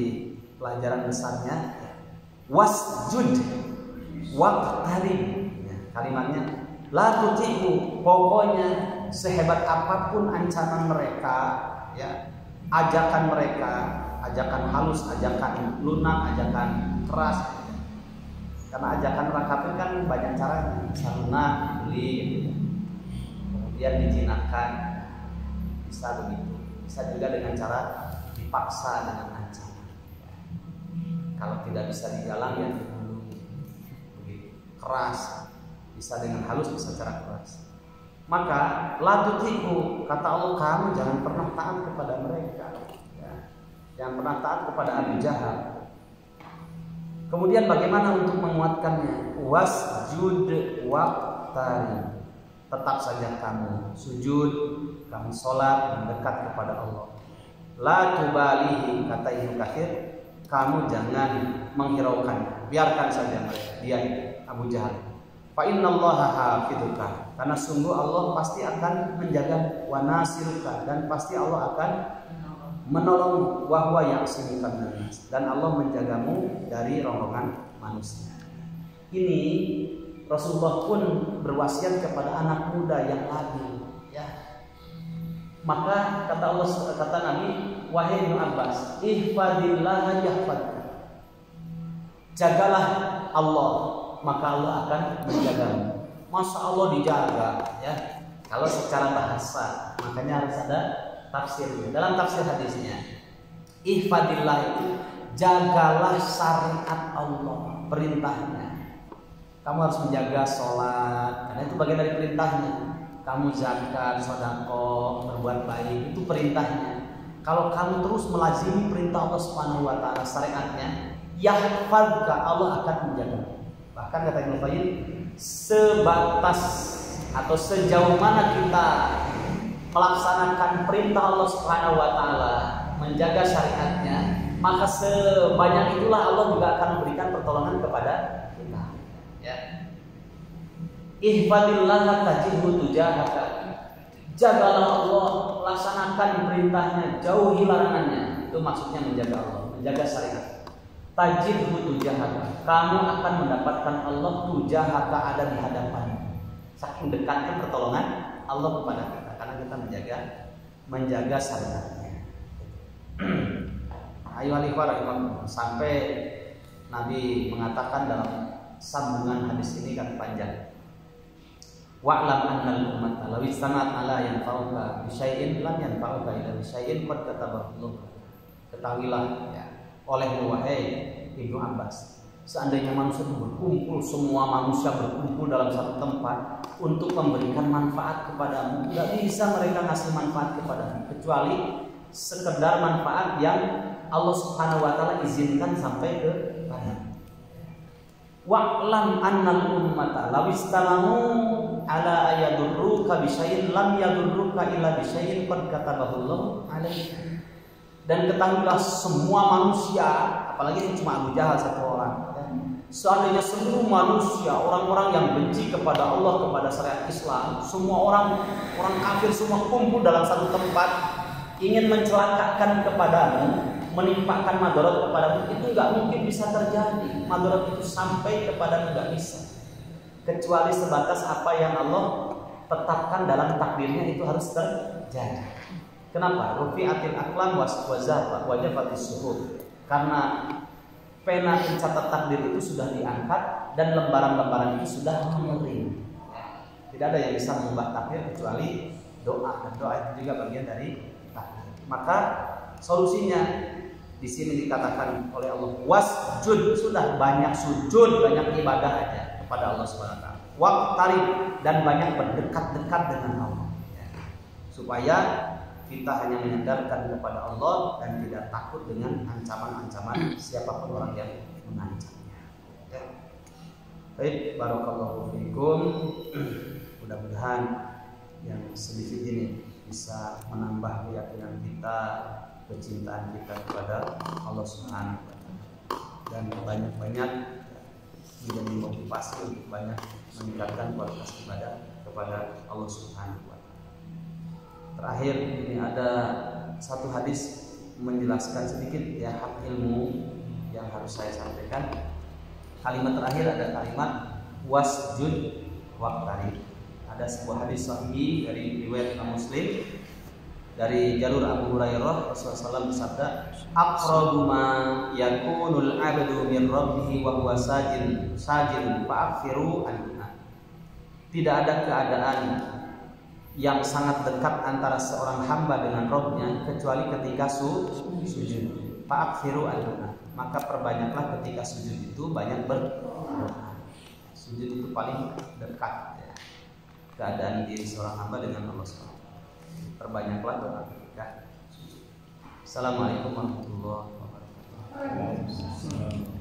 pelajaran besarnya wasjud waqtarib, ya, kalimatnya la tuti'u, pokoknya sehebat apapun ancaman mereka, ya, ajakan mereka, ajakan halus, ajakan lunak, ajakan keras. Karena ajakan orang kafir kan banyak caranya, bisa lunak, beli, gitu. Kemudian dijinakkan, bisa begitu. Bisa juga dengan cara dipaksa dengan ancaman. Kalau tidak bisa digalang ya dibunuh, begitu. Keras, bisa dengan halus, bisa cara keras. Maka la tuti'u, kata Allah, kamu jangan pernah taat kepada mereka, ya. Jangan pernah taat kepada Abu Jahal. Kemudian bagaimana untuk menguatkannya? Wasjud waqtarib, tetap saja kamu sujud, kamu sholat mendekat kepada Allah. La tubalihi, kata Ibnu Katsir, kamu jangan menghiraukan, biarkan saja mereka, dia Abu Jahal. Fa innallaha hafidzuka, karena sungguh Allah pasti akan menjaga, wa nasiruka, dan pasti Allah akan menolong, wa huwa ya'simuka minan nas, dan Allah menjagamu dari rombongan manusia. Ini Rasulullah pun berwasiat kepada anak muda yang labil, ya. Maka kata Allah, kata Nabi, wahai Ibnu Abbas, ihfadillah yahfadka, jagalah Allah, maka Allah akan menjagamu. Masa Allah dijaga, ya? Kalau secara bahasa, makanya harus ada tafsirnya. Dalam tafsir hadisnya, ihfadillah itu jagalah syariat Allah, perintahnya. Kamu harus menjaga sholat, karena itu bagian dari perintahnya. Kamu zakat, sedekah, berbuat baik, itu perintahnya. Kalau kamu terus melazimi perintah Allah Subhanahu wa taala, syariatnya, yahfadka, Allah akan menjaga. Bahkan kata Ibnu Qayyim, sebatas atau sejauh mana kita melaksanakan perintah Allah Subhanahu wa taala, menjaga syariatnya, maka sebanyak itulah Allah juga akan memberikan pertolongan kepada kita, ya. Ihfadillah tajidhu tujahaka, jagalah Allah, laksanakan perintahnya, jauhi larangannya. Itu maksudnya menjaga Allah, menjaga syariat. Tajidhu tujahaka, kamu akan mendapatkan Allah tujahaka, ada di hadapan. Saking dekatnya pertolongan Allah kepada kita, karena kita menjaga syariatnya. Ayo alaikum, sampai Nabi mengatakan dalam sambungan hadis ini kan panjang. Wa'lam annal ummata law istanat ala yanfa'uka bi syai'in lam yanfa'uka illa bi syai'in qad katabahu Allah. Ketahuilah, ya, oleh wahai Ibnu Abbas, seandainya manusia berkumpul, semua manusia berkumpul dalam satu tempat untuk memberikan manfaat kepadamu, tidak bisa mereka ngasih manfaat kepadamu kecuali sekedar manfaat yang Allah Subhanahu wa taala izinkan sampai ke padamu. Wa'lam annal ummata law istalamu ala ayadurruka bi syai'in lam yadurruka illa bi syai'in qad katabahu Allah alaika. Dan ketahuilah semua manusia, apalagi ini cuma Abu Jahal satu orang, ya. Seandainya seluruh manusia, orang-orang yang benci kepada Allah, kepada syariat Islam, semua orang kafir semua kumpul dalam satu tempat ingin mencelakakan kepadamu, menimpakan madarat kepadamu, itu nggak mungkin bisa terjadi. Madarat itu sampai kepadamu nggak bisa, kecuali sebatas apa yang Allah tetapkan dalam takdirnya itu harus terjadi. Kenapa? Rufi'atil aqlam wajafatis suhuf. Karena pena pencatat takdir itu sudah diangkat dan lembaran-lembaran itu sudah mengering. Tidak ada yang bisa mengubah takdir kecuali doa, dan doa itu juga bagian dari takdir. Maka solusinya di sini dikatakan oleh Allah, wasjud, sudah banyak sujud, banyak ibadah aja kepada Allah Subhanahu wa taala. Waqtarib, dan banyak berdekat-dekat dengan Allah. Supaya kita hanya menyandarkan kepada Allah dan tidak takut dengan ancaman-ancaman siapapun orang yang mengancamnya. Ya. Baik, barakallahu fiikum. Mudah-mudahan yang sedikit ini bisa menambah keyakinan kita, kecintaan kita kepada Allah Subhanahu wa taala, dan banyak-banyak menjadi motivasi untuk banyak meningkatkan kualitas ibadah kepada Allah Subhanahu wa taala. Terakhir, ini ada satu hadis menjelaskan sedikit ya hak ilmu yang harus saya sampaikan. Kalimat terakhir ada kalimat wasjud waqtarib. Ada sebuah hadis sahih dari riwayat Imam Muslim dari jalur Abu Hurairah, Rasulullah SAW bersabda, aqrabu ma yakunul abdu min rabbih wa huwa sajid fa'afiru anha. Tidak ada keadaan yang sangat dekat antara seorang hamba dengan Rabb-nya kecuali ketika sujud. Fa'afiru anha. Maka perbanyaklah ketika sujud itu banyak berdoa. Sujud itu paling dekat ya, keadaan diri seorang hamba dengan Allah SWT. Perbanyaklah doa ketika sujud. Assalamualaikum warahmatullahi wabarakatuh.